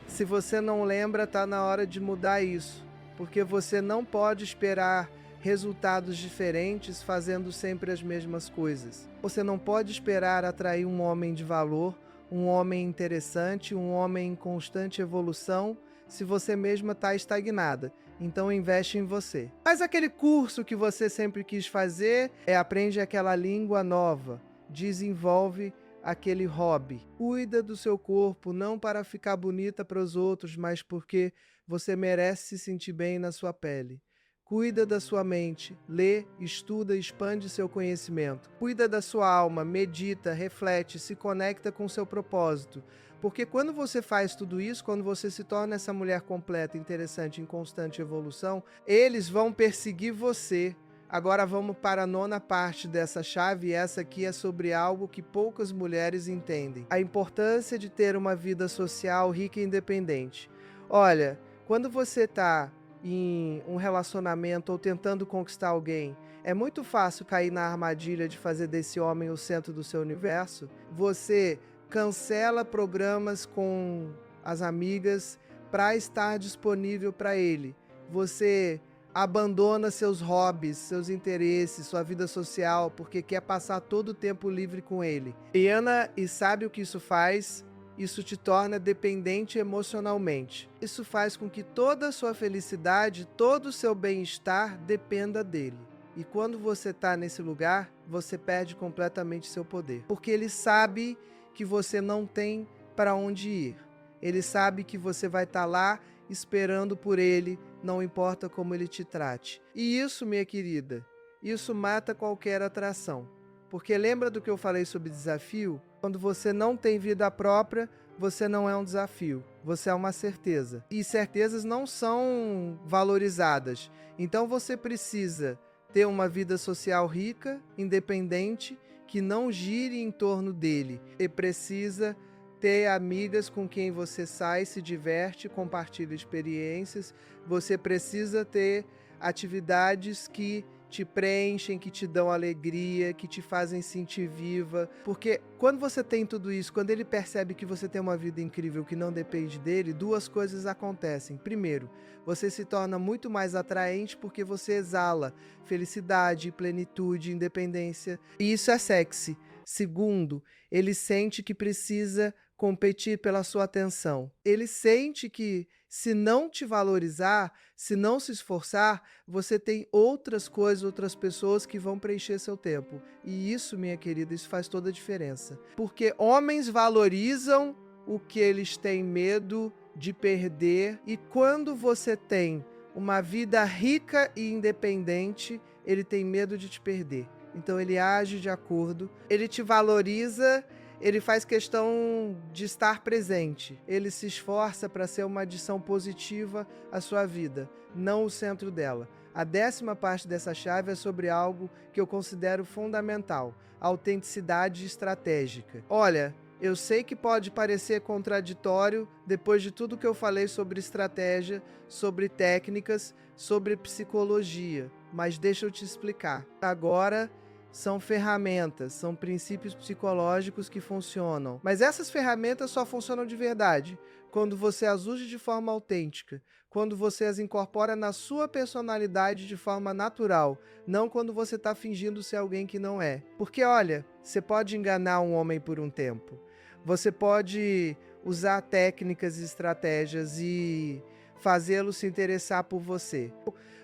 Se você não lembra, está na hora de mudar isso. Porque você não pode esperar resultados diferentes fazendo sempre as mesmas coisas. Você não pode esperar atrair um homem de valor, um homem interessante, um homem em constante evolução, se você mesma está estagnada. Então investe em você. Faz aquele curso que você sempre quis fazer, aprende aquela língua nova, desenvolve aquele hobby. Cuida do seu corpo, não para ficar bonita para os outros, mas porque você merece se sentir bem na sua pele. Cuida da sua mente, lê, estuda, expande seu conhecimento. Cuida da sua alma, medita, reflete, se conecta com seu propósito. Porque quando você faz tudo isso, quando você se torna essa mulher completa, interessante, em constante evolução, eles vão perseguir você. Agora vamos para a 9ª parte dessa chave, e essa aqui é sobre algo que poucas mulheres entendem. A importância de ter uma vida social rica e independente. Olha, quando você está em um relacionamento ou tentando conquistar alguém, é muito fácil cair na armadilha de fazer desse homem o centro do seu universo. Você cancela programas com as amigas para estar disponível para ele. Você abandona seus hobbies, seus interesses, sua vida social, porque quer passar todo o tempo livre com ele. E sabe o que isso faz? Isso te torna dependente emocionalmente. Isso faz com que toda a sua felicidade, todo o seu bem-estar dependa dele. E quando você está nesse lugar, você perde completamente seu poder. Porque ele sabe que você não tem para onde ir. Ele sabe que você vai estar lá esperando por ele, não importa como ele te trate. E isso, minha querida, isso mata qualquer atração. Porque lembra do que eu falei sobre desafio? Quando você não tem vida própria, você não é um desafio, você é uma certeza. E certezas não são valorizadas. Então você precisa ter uma vida social rica, independente, que não gire em torno dele. E precisa ter amigas com quem você sai, se diverte, compartilha experiências. Você precisa ter atividades que te preenchem, que te dão alegria, que te fazem sentir viva. Porque quando você tem tudo isso, quando ele percebe que você tem uma vida incrível que não depende dele, 2 coisas acontecem. Primeiro, você se torna muito mais atraente porque você exala felicidade, plenitude, independência. E isso é sexy. Segundo, ele sente que precisa competir pela sua atenção. Ele sente que, se não te valorizar, se não se esforçar, você tem outras coisas, outras pessoas que vão preencher seu tempo. E isso, minha querida, isso faz toda a diferença. Porque homens valorizam o que eles têm medo de perder. E quando você tem uma vida rica e independente, ele tem medo de te perder. Então ele age de acordo, ele te valoriza, ele faz questão de estar presente. Ele se esforça para ser uma adição positiva à sua vida, não o centro dela. A 10ª parte dessa chave é sobre algo que eu considero fundamental. autenticidade estratégica. Olha, eu sei que pode parecer contraditório depois de tudo que eu falei sobre estratégia, sobre técnicas, sobre psicologia, mas deixa eu te explicar. Agora são ferramentas, são princípios psicológicos que funcionam. Mas essas ferramentas só funcionam de verdade quando você as usa de forma autêntica, quando você as incorpora na sua personalidade de forma natural, não quando você está fingindo ser alguém que não é. Porque olha, você pode enganar um homem por um tempo, você pode usar técnicas e estratégias e fazê-lo se interessar por você.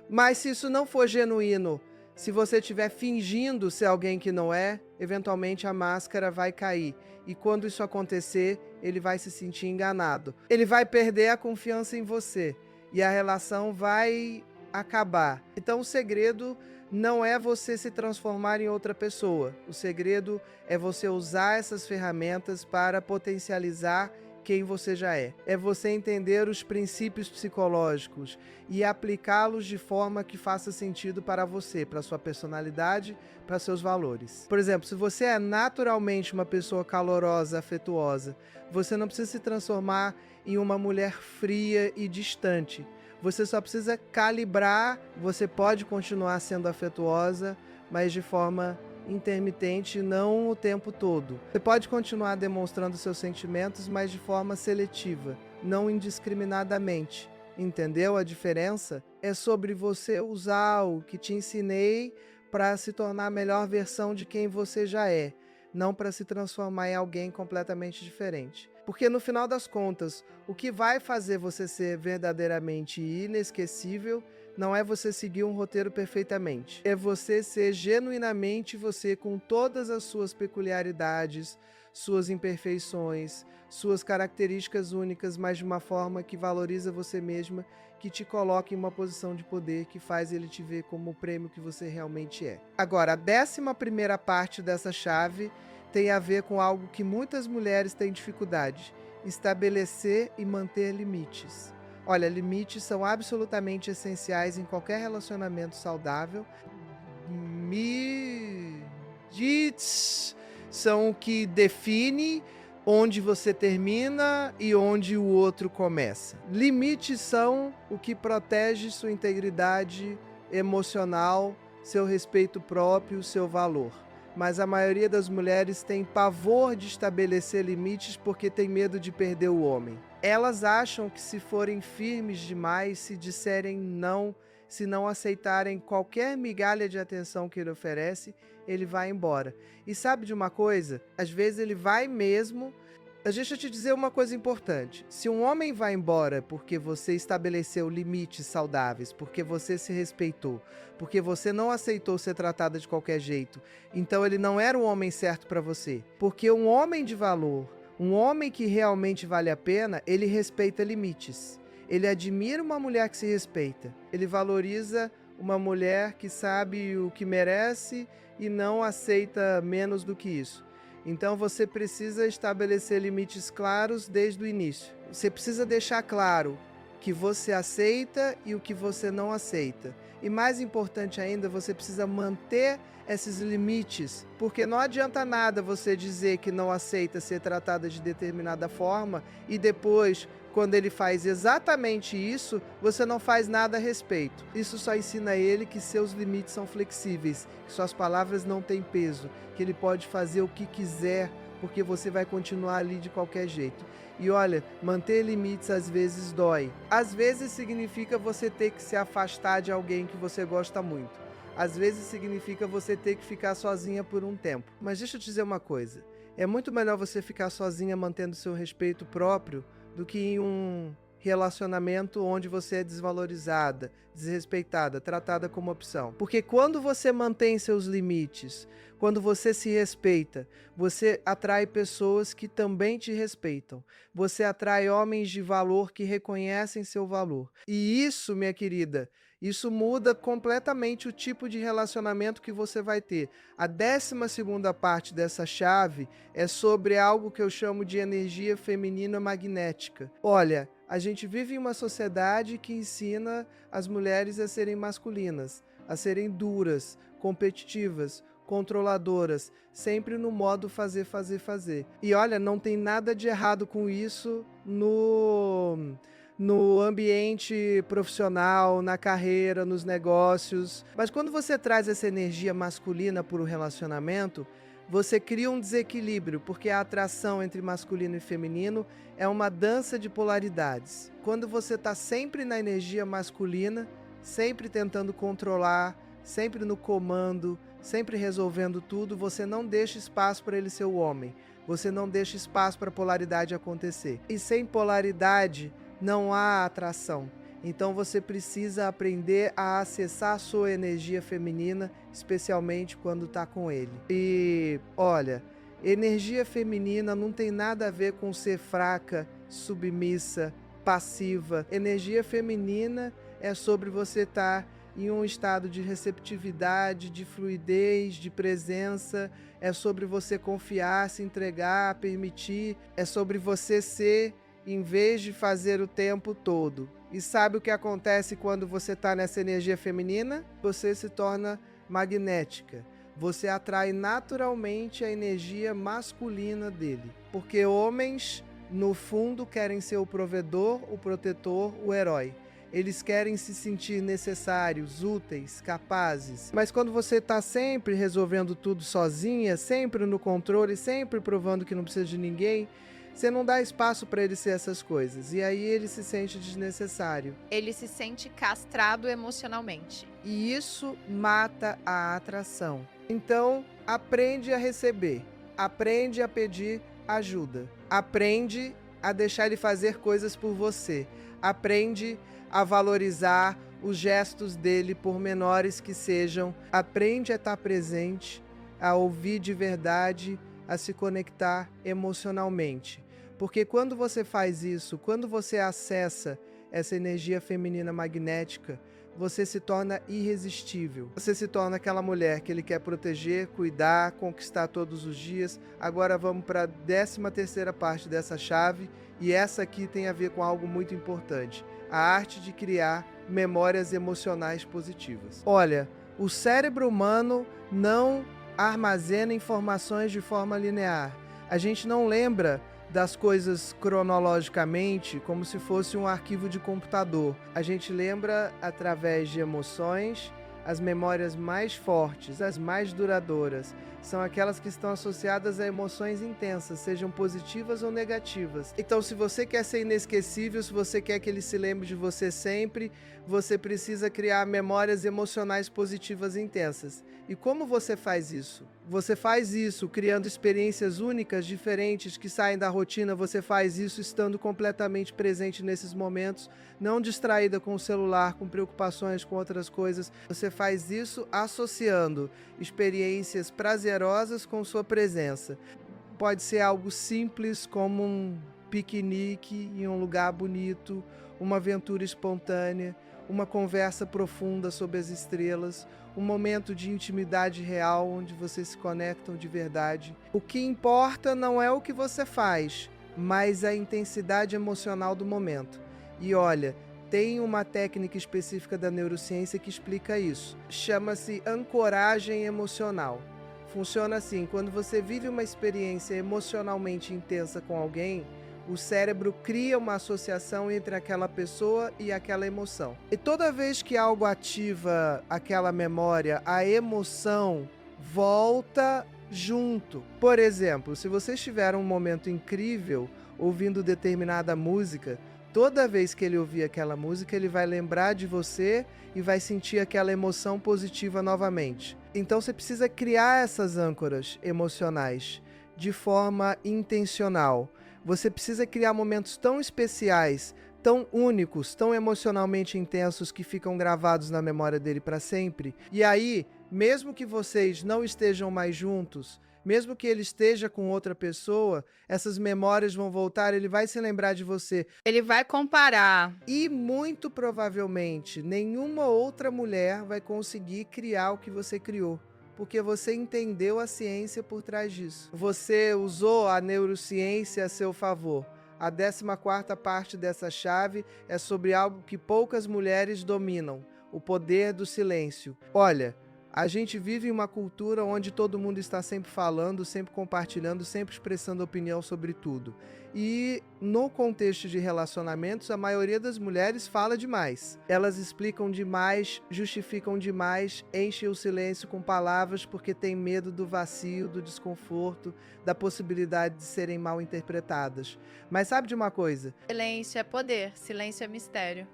Mas se isso não for genuíno, se você estiver fingindo ser alguém que não é, eventualmente a máscara vai cair. E quando isso acontecer, ele vai se sentir enganado. Ele vai perder a confiança em você. E a relação vai acabar. Então o segredo não é você se transformar em outra pessoa. O segredo é você usar essas ferramentas para potencializar quem você já é. É você entender os princípios psicológicos e aplicá-los de forma que faça sentido para você, para sua personalidade, para seus valores. Por exemplo, se você é naturalmente uma pessoa calorosa, afetuosa, você não precisa se transformar em uma mulher fria e distante. Você só precisa calibrar, você pode continuar sendo afetuosa, mas de forma intermitente, não o tempo todo. Você pode continuar demonstrando seus sentimentos, mas de forma seletiva, não indiscriminadamente. Entendeu a diferença? É sobre você usar o que te ensinei para se tornar a melhor versão de quem você já é, não para se transformar em alguém completamente diferente. Porque no final das contas, o que vai fazer você ser verdadeiramente inesquecível não é você seguir um roteiro perfeitamente. É você ser genuinamente você com todas as suas peculiaridades, suas imperfeições, suas características únicas, mas de uma forma que valoriza você mesma, que te coloca em uma posição de poder, que faz ele te ver como o prêmio que você realmente é. Agora, a 11ª parte dessa chave tem a ver com algo que muitas mulheres têm dificuldade: estabelecer e manter limites. Olha, limites são absolutamente essenciais em qualquer relacionamento saudável. Limites são o que define onde você termina e onde o outro começa. Limites são o que protege sua integridade emocional, seu respeito próprio, seu valor. Mas a maioria das mulheres tem pavor de estabelecer limites porque tem medo de perder o homem. Elas acham que se forem firmes demais, se disserem não, se não aceitarem qualquer migalha de atenção que ele oferece, ele vai embora. E sabe de uma coisa? Às vezes ele vai mesmo. Deixa eu te dizer uma coisa importante. Se um homem vai embora porque você estabeleceu limites saudáveis, porque você se respeitou, porque você não aceitou ser tratada de qualquer jeito, então ele não era o homem certo para você. Porque um homem de valor, um homem que realmente vale a pena, ele respeita limites. Ele admira uma mulher que se respeita. Ele valoriza uma mulher que sabe o que merece e não aceita menos do que isso. Então você precisa estabelecer limites claros desde o início. Você precisa deixar claro que você aceita e o que você não aceita. E mais importante ainda, você precisa manter esses limites, porque não adianta nada você dizer que não aceita ser tratada de determinada forma e depois, quando ele faz exatamente isso, você não faz nada a respeito. Isso só ensina a ele que seus limites são flexíveis, que suas palavras não têm peso, que ele pode fazer o que quiser, porque você vai continuar ali de qualquer jeito. E olha, manter limites às vezes dói. Às vezes significa você ter que se afastar de alguém que você gosta muito. Às vezes significa você ter que ficar sozinha por um tempo. Mas deixa eu te dizer uma coisa. É muito melhor você ficar sozinha mantendo seu respeito próprio do que em um relacionamento onde você é desvalorizada, desrespeitada, tratada como opção. Porque quando você mantém seus limites, quando você se respeita, você atrai pessoas que também te respeitam. Você atrai homens de valor que reconhecem seu valor. E isso, minha querida, isso muda completamente o tipo de relacionamento que você vai ter. A 12ª parte dessa chave é sobre algo que eu chamo de energia feminina magnética. Olha, a gente vive em uma sociedade que ensina as mulheres a serem masculinas, a serem duras, competitivas, controladoras, sempre no modo fazer, fazer, fazer. E olha, não tem nada de errado com isso no ambiente profissional, na carreira, nos negócios. Mas quando você traz essa energia masculina para o relacionamento, você cria um desequilíbrio, porque a atração entre masculino e feminino é uma dança de polaridades. Quando você está sempre na energia masculina, sempre tentando controlar, sempre no comando, sempre resolvendo tudo, você não deixa espaço para ele ser o homem. Você não deixa espaço para a polaridade acontecer. E sem polaridade não há atração. Então você precisa aprender a acessar a sua energia feminina, especialmente quando está com ele. E olha, energia feminina não tem nada a ver com ser fraca, submissa, passiva. Energia feminina é sobre você estar em um estado de receptividade, de fluidez, de presença. É sobre você confiar, se entregar, permitir. É sobre você ser, em vez de fazer o tempo todo. E sabe o que acontece quando você está nessa energia feminina? Você se torna magnética. Você atrai naturalmente a energia masculina dele. Porque homens, no fundo, querem ser o provedor, o protetor, o herói. Eles querem se sentir necessários, úteis, capazes. Mas quando você está sempre resolvendo tudo sozinha, sempre no controle, sempre provando que não precisa de ninguém, você não dá espaço para ele ser essas coisas. E aí ele se sente desnecessário. Ele se sente castrado emocionalmente. E isso mata a atração. Então, aprende a receber. Aprende a pedir ajuda. Aprende a deixar ele fazer coisas por você. Aprende a valorizar os gestos dele, por menores que sejam. Aprende a estar presente, a ouvir de verdade, a se conectar emocionalmente. Porque quando você faz isso, quando você acessa essa energia feminina magnética, você se torna irresistível. Você se torna aquela mulher que ele quer proteger, cuidar, conquistar todos os dias. Agora vamos para a 13ª parte dessa chave, e essa aqui tem a ver com algo muito importante: a arte de criar memórias emocionais positivas. Olha, o cérebro humano não armazena informações de forma linear. A gente não lembra das coisas cronologicamente como se fosse um arquivo de computador. A gente lembra através de emoções. As memórias mais fortes, as mais duradouras, são aquelas que estão associadas a emoções intensas, sejam positivas ou negativas. Então, se você quer ser inesquecível, se você quer que ele se lembre de você sempre, você precisa criar memórias emocionais positivas intensas. E como você faz isso? Você faz isso criando experiências únicas, diferentes, que saem da rotina. Você faz isso estando completamente presente nesses momentos, não distraída com o celular, com preocupações com outras coisas. Você faz isso associando experiências prazerosas com sua presença. Pode ser algo simples, como um piquenique em um lugar bonito, uma aventura espontânea, uma conversa profunda sobre as estrelas, um momento de intimidade real onde vocês se conectam de verdade. O que importa não é o que você faz, mas a intensidade emocional do momento. E olha, tem uma técnica específica da neurociência que explica isso. Chama-se ancoragem emocional. Funciona assim: quando você vive uma experiência emocionalmente intensa com alguém, o cérebro cria uma associação entre aquela pessoa e aquela emoção. E toda vez que algo ativa aquela memória, a emoção volta junto. Por exemplo, se vocês tiveram um momento incrível ouvindo determinada música, toda vez que ele ouvir aquela música, ele vai lembrar de você e vai sentir aquela emoção positiva novamente. Então você precisa criar essas âncoras emocionais de forma intencional. Você precisa criar momentos tão especiais, tão únicos, tão emocionalmente intensos que ficam gravados na memória dele para sempre. E aí, mesmo que vocês não estejam mais juntos, mesmo que ele esteja com outra pessoa, essas memórias vão voltar, ele vai se lembrar de você. Ele vai comparar. E muito provavelmente nenhuma outra mulher vai conseguir criar o que você criou, porque você entendeu a ciência por trás disso. Você usou a neurociência a seu favor. A 14ª parte dessa chave é sobre algo que poucas mulheres dominam: o poder do silêncio. Olha, A gente vive em uma cultura onde todo mundo está sempre falando, sempre compartilhando, sempre expressando opinião sobre tudo. E no contexto de relacionamentos, a maioria das mulheres fala demais. Elas explicam demais, justificam demais, enchem o silêncio com palavras porque tem medo do vazio, do desconforto, da possibilidade de serem mal interpretadas. Mas sabe de uma coisa? Silêncio é poder, silêncio é mistério.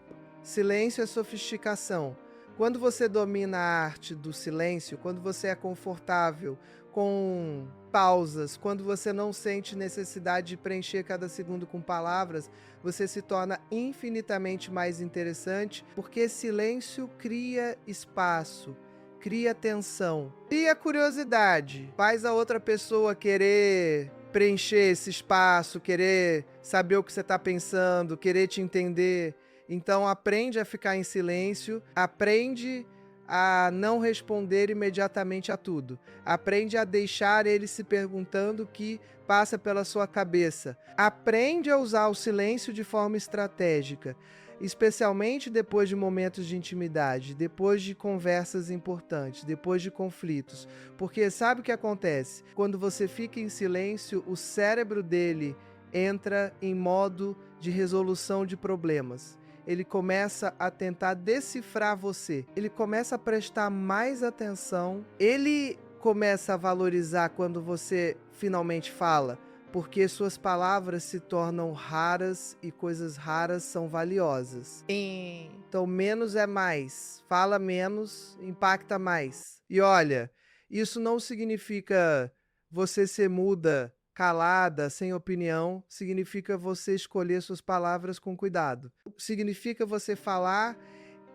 Silêncio é sofisticação. Quando você domina a arte do silêncio, quando você é confortável com pausas, quando você não sente necessidade de preencher cada segundo com palavras, você se torna infinitamente mais interessante, porque silêncio cria espaço, cria tensão, cria curiosidade, faz a outra pessoa querer preencher esse espaço, querer saber o que você está pensando, querer te entender. Então aprende a ficar em silêncio, aprende a não responder imediatamente a tudo. Aprende a deixar ele se perguntando o que passa pela sua cabeça. Aprende a usar o silêncio de forma estratégica, especialmente depois de momentos de intimidade, depois de conversas importantes, depois de conflitos. Porque sabe o que acontece? Quando você fica em silêncio, o cérebro dele entra em modo de resolução de problemas. Ele começa a tentar decifrar você. Ele começa a prestar mais atenção. Ele começa a valorizar quando você finalmente fala, porque suas palavras se tornam raras e coisas raras são valiosas. Sim. Então, menos é mais. Fala menos, impacta mais. E olha, isso não significa você ser muda, calada, sem opinião. Significa você escolher suas palavras com cuidado. Significa você falar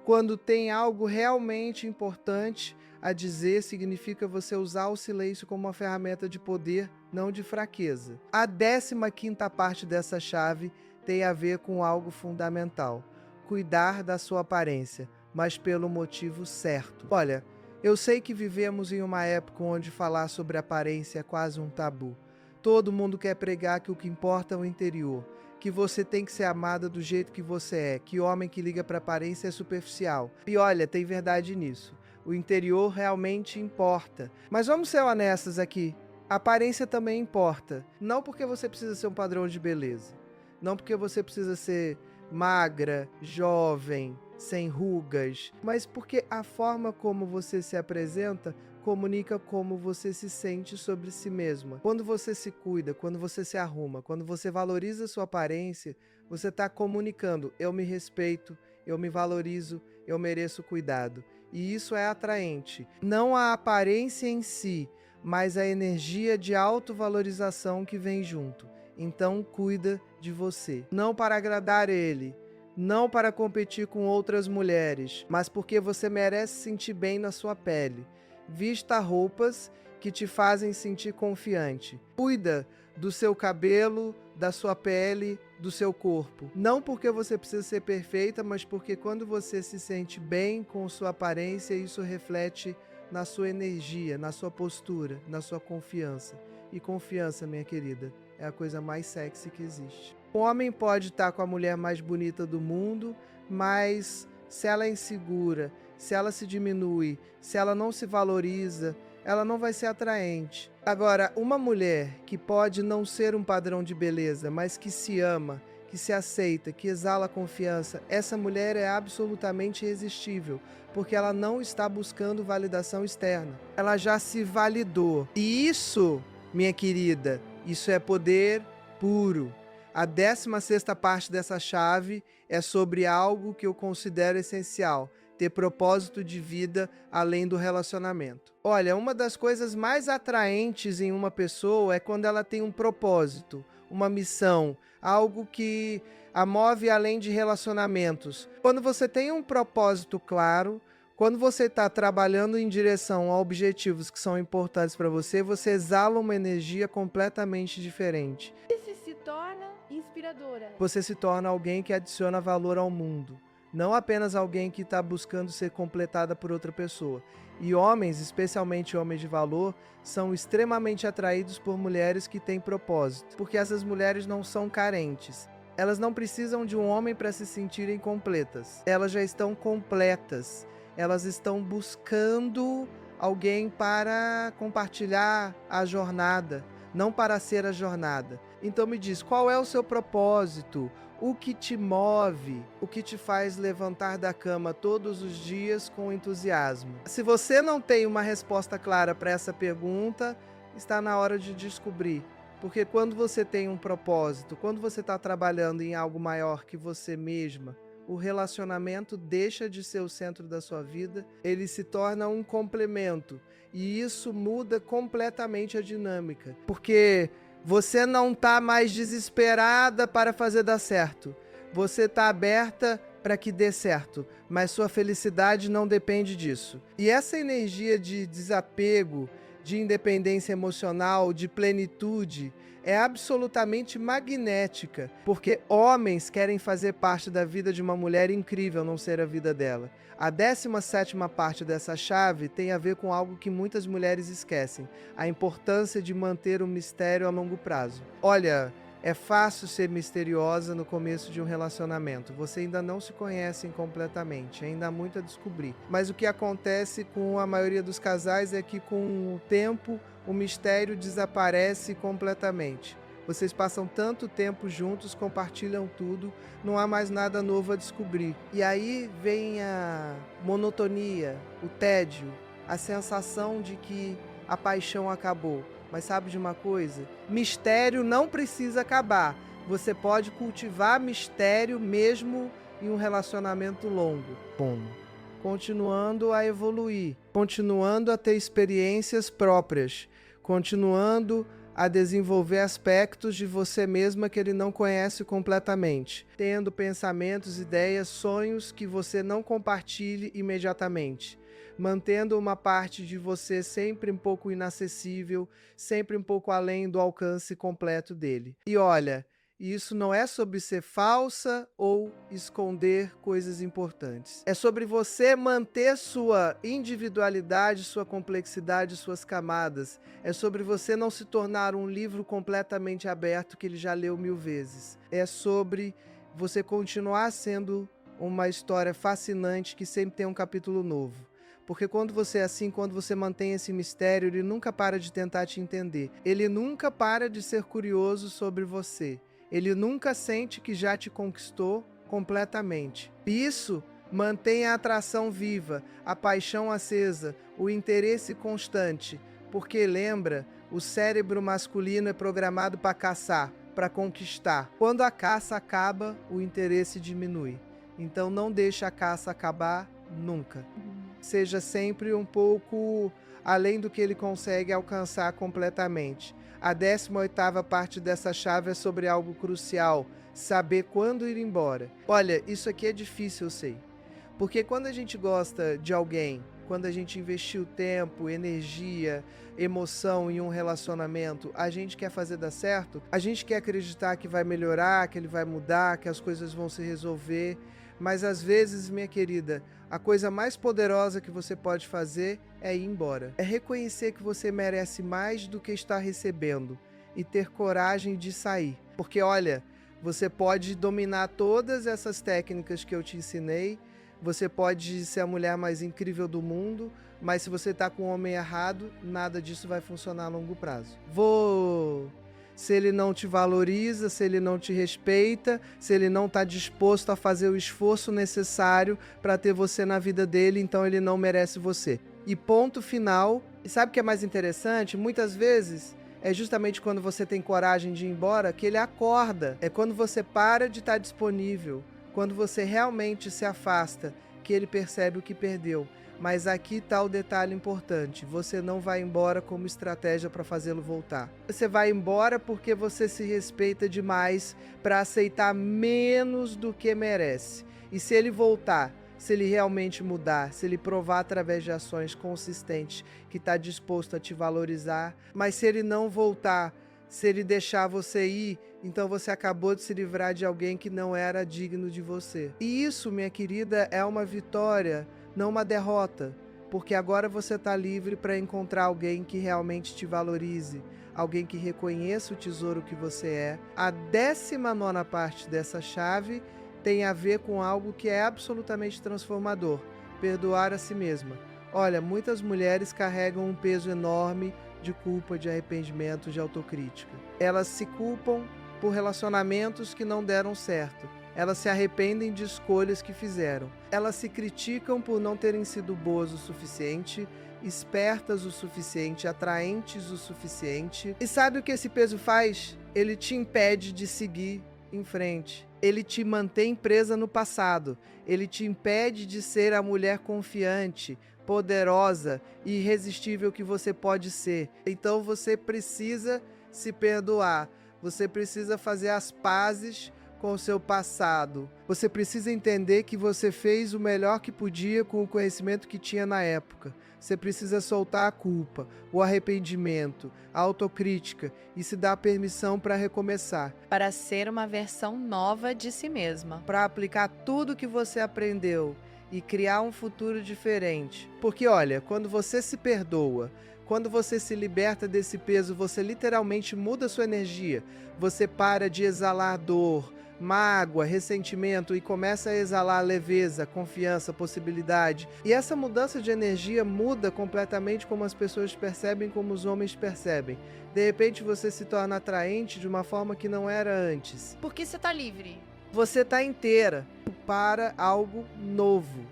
quando tem algo realmente importante a dizer. Significa você usar o silêncio como uma ferramenta de poder, não de fraqueza. A 15ª parte dessa chave tem a ver com algo fundamental: cuidar da sua aparência, mas pelo motivo certo. Olha, eu sei que vivemos em uma época onde falar sobre aparência é quase um tabu. Todo mundo quer pregar que o que importa é o interior, que você tem que ser amada do jeito que você é, que homem que liga para aparência é superficial. E olha, tem verdade nisso. O interior realmente importa. Mas vamos ser honestos aqui. A aparência também importa. Não porque você precisa ser um padrão de beleza. Não porque você precisa ser magra, jovem, sem rugas. Mas porque a forma como você se apresenta comunica como você se sente sobre si mesma. Quando você se cuida, quando você se arruma, quando você valoriza sua aparência, você está comunicando: eu me respeito, eu me valorizo, eu mereço cuidado. E isso é atraente. Não a aparência em si, mas a energia de autovalorização que vem junto. Então cuida de você. Não para agradar ele, não para competir com outras mulheres, mas porque você merece sentir bem na sua pele. Vista roupas que te fazem sentir confiante. Cuida do seu cabelo, da sua pele, do seu corpo. Não porque você precisa ser perfeita, mas porque quando você se sente bem com sua aparência, isso reflete na sua energia, na sua postura, na sua confiança. E confiança, minha querida, é a coisa mais sexy que existe. O homem pode estar com a mulher mais bonita do mundo, mas se ela é insegura, se ela se diminui, se ela não se valoriza, ela não vai ser atraente. Agora, uma mulher que pode não ser um padrão de beleza, mas que se ama, que se aceita, que exala confiança, essa mulher é absolutamente irresistível, porque ela não está buscando validação externa. Ela já se validou. E isso, minha querida, isso é poder puro. A 16ª parte dessa chave é sobre algo que eu considero essencial: ter propósito de vida além do relacionamento. Olha, uma das coisas mais atraentes em uma pessoa é quando ela tem um propósito, uma missão, algo que a move além de relacionamentos. Quando você tem um propósito claro, quando você está trabalhando em direção a objetivos que são importantes para você, você exala uma energia completamente diferente. Você se torna inspiradora. Você se torna alguém que adiciona valor ao mundo. Não apenas alguém que está buscando ser completada por outra pessoa. E homens, especialmente homens de valor, são extremamente atraídos por mulheres que têm propósito. Porque essas mulheres não são carentes. Elas não precisam de um homem para se sentirem completas. Elas já estão completas. Elas estão buscando alguém para compartilhar a jornada, não para ser a jornada. Então me diz, qual é o seu propósito? O que te move? O que te faz levantar da cama todos os dias com entusiasmo? Se você não tem uma resposta clara para essa pergunta, está na hora de descobrir. Porque quando você tem um propósito, quando você está trabalhando em algo maior que você mesma, o relacionamento deixa de ser o centro da sua vida, ele se torna um complemento. E isso muda completamente a dinâmica. Porque você não está mais desesperada para fazer dar certo. Você está aberta para que dê certo. Mas sua felicidade não depende disso. E essa energia de desapego, de independência emocional, de plenitude, é absolutamente magnética, porque homens querem fazer parte da vida de uma mulher incrível, não ser a vida dela. A 17ª parte dessa chave tem a ver com algo que muitas mulheres esquecem, a importância de manter o mistério a longo prazo. Olha, é fácil ser misteriosa no começo de um relacionamento. Você ainda não se conhecem completamente, ainda há muito a descobrir. Mas o que acontece com a maioria dos casais é que com o tempo o mistério desaparece completamente. Vocês passam tanto tempo juntos, compartilham tudo, não há mais nada novo a descobrir. E aí vem a monotonia, o tédio, a sensação de que a paixão acabou. Mas sabe de uma coisa? Mistério não precisa acabar. Você pode cultivar mistério mesmo em um relacionamento longo. Como? Continuando a evoluir, continuando a ter experiências próprias, continuando a desenvolver aspectos de você mesma que ele não conhece completamente, tendo pensamentos, ideias, sonhos que você não compartilhe imediatamente, mantendo uma parte de você sempre um pouco inacessível, sempre um pouco além do alcance completo dele. E olha, isso não é sobre ser falsa ou esconder coisas importantes. É sobre você manter sua individualidade, sua complexidade, suas camadas. É sobre você não se tornar um livro completamente aberto que ele já leu 1000 vezes. É sobre você continuar sendo uma história fascinante que sempre tem um capítulo novo. Porque quando você é assim, quando você mantém esse mistério, ele nunca para de tentar te entender. Ele nunca para de ser curioso sobre você. Ele nunca sente que já te conquistou completamente. Isso mantém a atração viva, a paixão acesa, o interesse constante. Porque lembra, o cérebro masculino é programado para caçar, para conquistar. Quando a caça acaba, o interesse diminui. Então não deixe a caça acabar nunca. Seja sempre um pouco além do que ele consegue alcançar completamente. A 18ª parte dessa chave é sobre algo crucial, saber quando ir embora. Olha, isso aqui é difícil, eu sei. Porque quando a gente gosta de alguém, quando a gente investiu tempo, energia, emoção em um relacionamento, a gente quer fazer dar certo, a gente quer acreditar que vai melhorar, que ele vai mudar, que as coisas vão se resolver. Mas às vezes, minha querida, a coisa mais poderosa que você pode fazer é ir embora. É reconhecer que você merece mais do que está recebendo e ter coragem de sair. Porque olha, você pode dominar todas essas técnicas que eu te ensinei, você pode ser a mulher mais incrível do mundo, mas se você está com o homem errado, nada disso vai funcionar a longo prazo. Se ele não te valoriza, se ele não te respeita, se ele não está disposto a fazer o esforço necessário para ter você na vida dele, então ele não merece você. E ponto final. E sabe o que é mais interessante? Muitas vezes é justamente quando você tem coragem de ir embora que ele acorda. É quando você para de estar disponível, quando você realmente se afasta, que ele percebe o que perdeu. Mas aqui está o detalhe importante, você não vai embora como estratégia para fazê-lo voltar. Você vai embora porque você se respeita demais para aceitar menos do que merece. E se ele voltar, se ele realmente mudar, se ele provar através de ações consistentes que está disposto a te valorizar, mas se ele não voltar, se ele deixar você ir, então você acabou de se livrar de alguém que não era digno de você. E isso, minha querida, é uma vitória, não uma derrota, porque agora você está livre para encontrar alguém que realmente te valorize, alguém que reconheça o tesouro que você é. A 19ª parte dessa chave tem a ver com algo que é absolutamente transformador, perdoar a si mesma. Olha, muitas mulheres carregam um peso enorme de culpa, de arrependimento, de autocrítica. Elas se culpam por relacionamentos que não deram certo. Elas se arrependem de escolhas que fizeram. Elas se criticam por não terem sido boas o suficiente, espertas o suficiente, atraentes o suficiente. E sabe o que esse peso faz? Ele te impede de seguir em frente. Ele te mantém presa no passado. Ele te impede de ser a mulher confiante, poderosa e irresistível que você pode ser. Então você precisa se perdoar. Você precisa fazer as pazes com o seu passado. Você precisa entender que você fez o melhor que podia com o conhecimento que tinha na época. Você precisa soltar a culpa, o arrependimento, a autocrítica e se dar permissão para recomeçar. Para ser uma versão nova de si mesma. Para aplicar tudo que você aprendeu e criar um futuro diferente. Porque olha, quando você se perdoa, quando você se liberta desse peso, você literalmente muda sua energia. Você para de exalar dor, mágoa, ressentimento e começa a exalar leveza, confiança, possibilidade. E essa mudança de energia muda completamente como as pessoas percebem, como os homens percebem. De repente você se torna atraente de uma forma que não era antes. Porque você tá livre. Você está inteira para algo novo.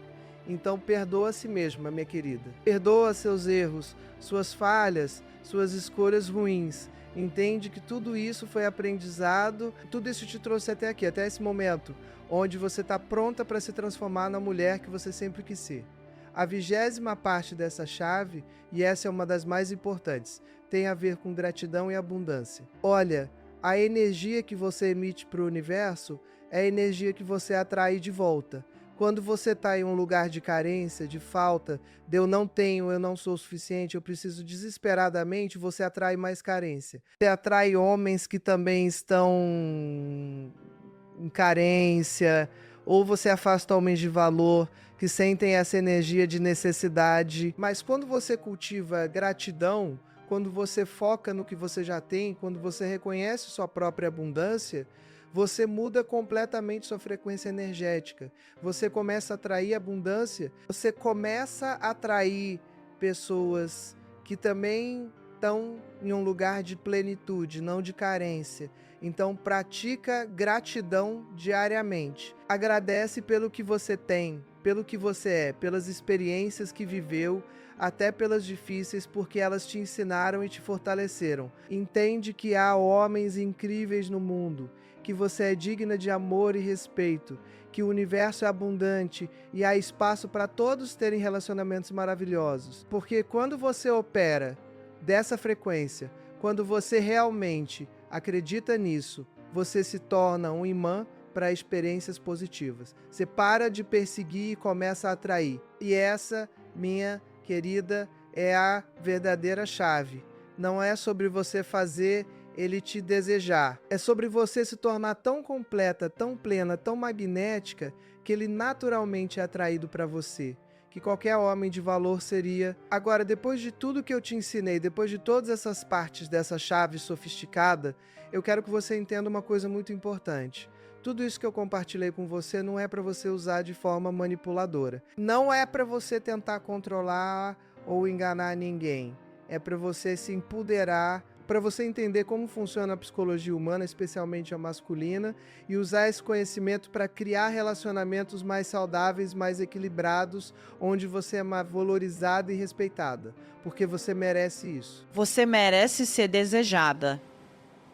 Então perdoa a si mesma, minha querida. Perdoa seus erros, suas falhas, suas escolhas ruins. Entende que tudo isso foi aprendizado, tudo isso te trouxe até aqui, até esse momento, onde você está pronta para se transformar na mulher que você sempre quis ser. A 20ª parte dessa chave, e essa é uma das mais importantes, tem a ver com gratidão e abundância. Olha, a energia que você emite para o universo é a energia que você atrai de volta. Quando você está em um lugar de carência, de falta, de eu não tenho, eu não sou o suficiente, eu preciso desesperadamente, você atrai mais carência. Você atrai homens que também estão em carência, ou você afasta homens de valor, que sentem essa energia de necessidade. Mas quando você cultiva gratidão, quando você foca no que você já tem, quando você reconhece sua própria abundância, você muda completamente sua frequência energética. Você começa a atrair abundância, você começa a atrair pessoas que também estão em um lugar de plenitude, não de carência. Então pratica gratidão diariamente. Agradece pelo que você tem, pelo que você é, pelas experiências que viveu, até pelas difíceis, porque elas te ensinaram e te fortaleceram. Entende que há homens incríveis no mundo, que você é digna de amor e respeito, que o universo é abundante e há espaço para todos terem relacionamentos maravilhosos. Porque quando você opera dessa frequência, quando você realmente acredita nisso, você se torna um imã para experiências positivas. Você para de perseguir e começa a atrair. E essa, minha querida, é a verdadeira chave. Não é sobre você fazer ele te desejar. É sobre você se tornar tão completa, tão plena, tão magnética, que ele naturalmente é atraído para você. Que qualquer homem de valor seria. Agora, depois de tudo que eu te ensinei, depois de todas essas partes dessa chave sofisticada, eu quero que você entenda uma coisa muito importante. Tudo isso que eu compartilhei com você não é para você usar de forma manipuladora. Não é para você tentar controlar ou enganar ninguém. É para você se empoderar, para você entender como funciona a psicologia humana, especialmente a masculina, e usar esse conhecimento para criar relacionamentos mais saudáveis, mais equilibrados, onde você é mais valorizada e respeitada, porque você merece isso. Você merece ser desejada.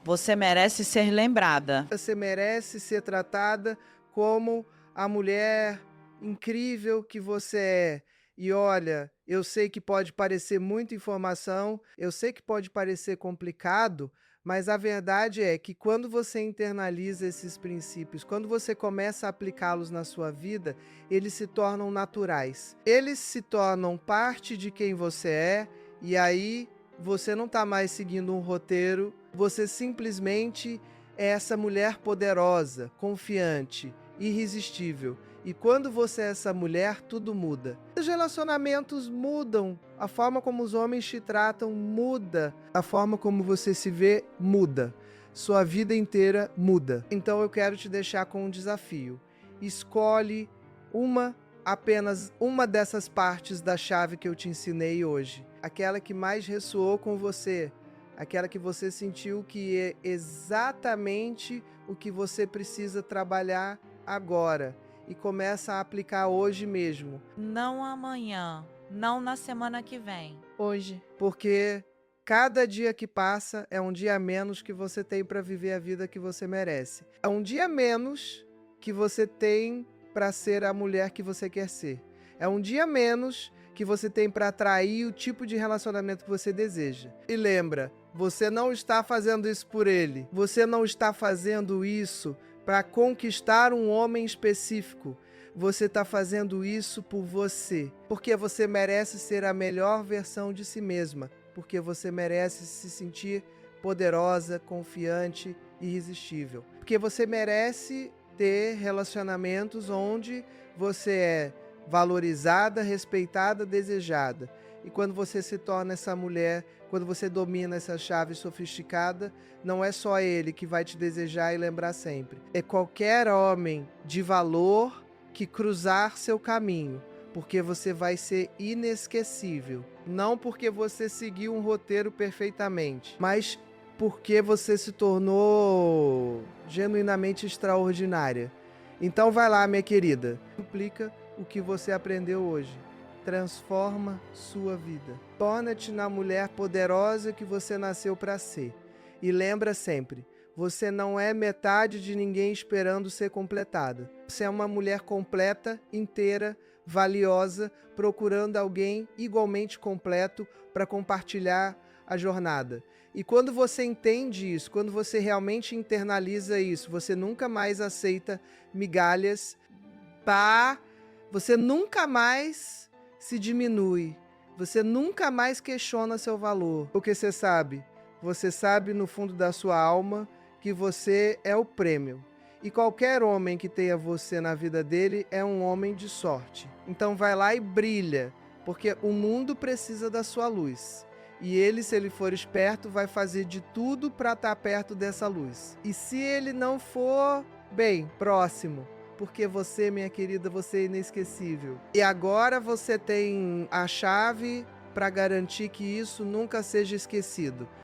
Você merece ser lembrada. Você merece ser tratada como a mulher incrível que você é. E olha, eu sei que pode parecer muita informação, eu sei que pode parecer complicado, mas a verdade é que quando você internaliza esses princípios, quando você começa a aplicá-los na sua vida, eles se tornam naturais. Eles se tornam parte de quem você é, e aí você não está mais seguindo um roteiro, você simplesmente é essa mulher poderosa, confiante, irresistível. E quando você é essa mulher, tudo muda. Os relacionamentos mudam. A forma como os homens te tratam muda. A forma como você se vê muda. Sua vida inteira muda. Então eu quero te deixar com um desafio. Escolhe uma apenas uma dessas partes da chave que eu te ensinei hoje. Aquela que mais ressoou com você. Aquela que você sentiu que é exatamente o que você precisa trabalhar agora. E começa a aplicar hoje mesmo. Não amanhã, não na semana que vem. Hoje. Porque cada dia que passa é um dia a menos que você tem para viver a vida que você merece. É um dia a menos que você tem para ser a mulher que você quer ser. É um dia a menos que você tem para atrair o tipo de relacionamento que você deseja. E lembra, você não está fazendo isso por ele. Você não está fazendo isso para conquistar um homem específico. Você está fazendo isso por você. Porque você merece ser a melhor versão de si mesma. Porque você merece se sentir poderosa, confiante e irresistível. Porque você merece ter relacionamentos onde você é valorizada, respeitada, desejada. E quando você se torna essa mulher, quando você domina essa chave sofisticada, não é só ele que vai te desejar e lembrar sempre. É qualquer homem de valor que cruzar seu caminho, porque você vai ser inesquecível. Não porque você seguiu um roteiro perfeitamente, mas porque você se tornou genuinamente extraordinária. Então vai lá, minha querida. Aplica o que você aprendeu hoje. Transforma sua vida. Torna-te na mulher poderosa que você nasceu para ser. E lembra sempre, você não é metade de ninguém esperando ser completada. Você é uma mulher completa, inteira, valiosa, procurando alguém igualmente completo para compartilhar a jornada. E quando você entende isso, quando você realmente internaliza isso, você nunca mais aceita migalhas, você nunca mais se diminui, você nunca mais questiona seu valor. Porque você sabe no fundo da sua alma que você é o prêmio. E qualquer homem que tenha você na vida dele é um homem de sorte. Então vai lá e brilha, porque o mundo precisa da sua luz. E ele, se ele for esperto, vai fazer de tudo para estar perto dessa luz. E se ele não for, bem, próximo. Porque você, minha querida, você é inesquecível. E agora você tem a chave para garantir que isso nunca seja esquecido.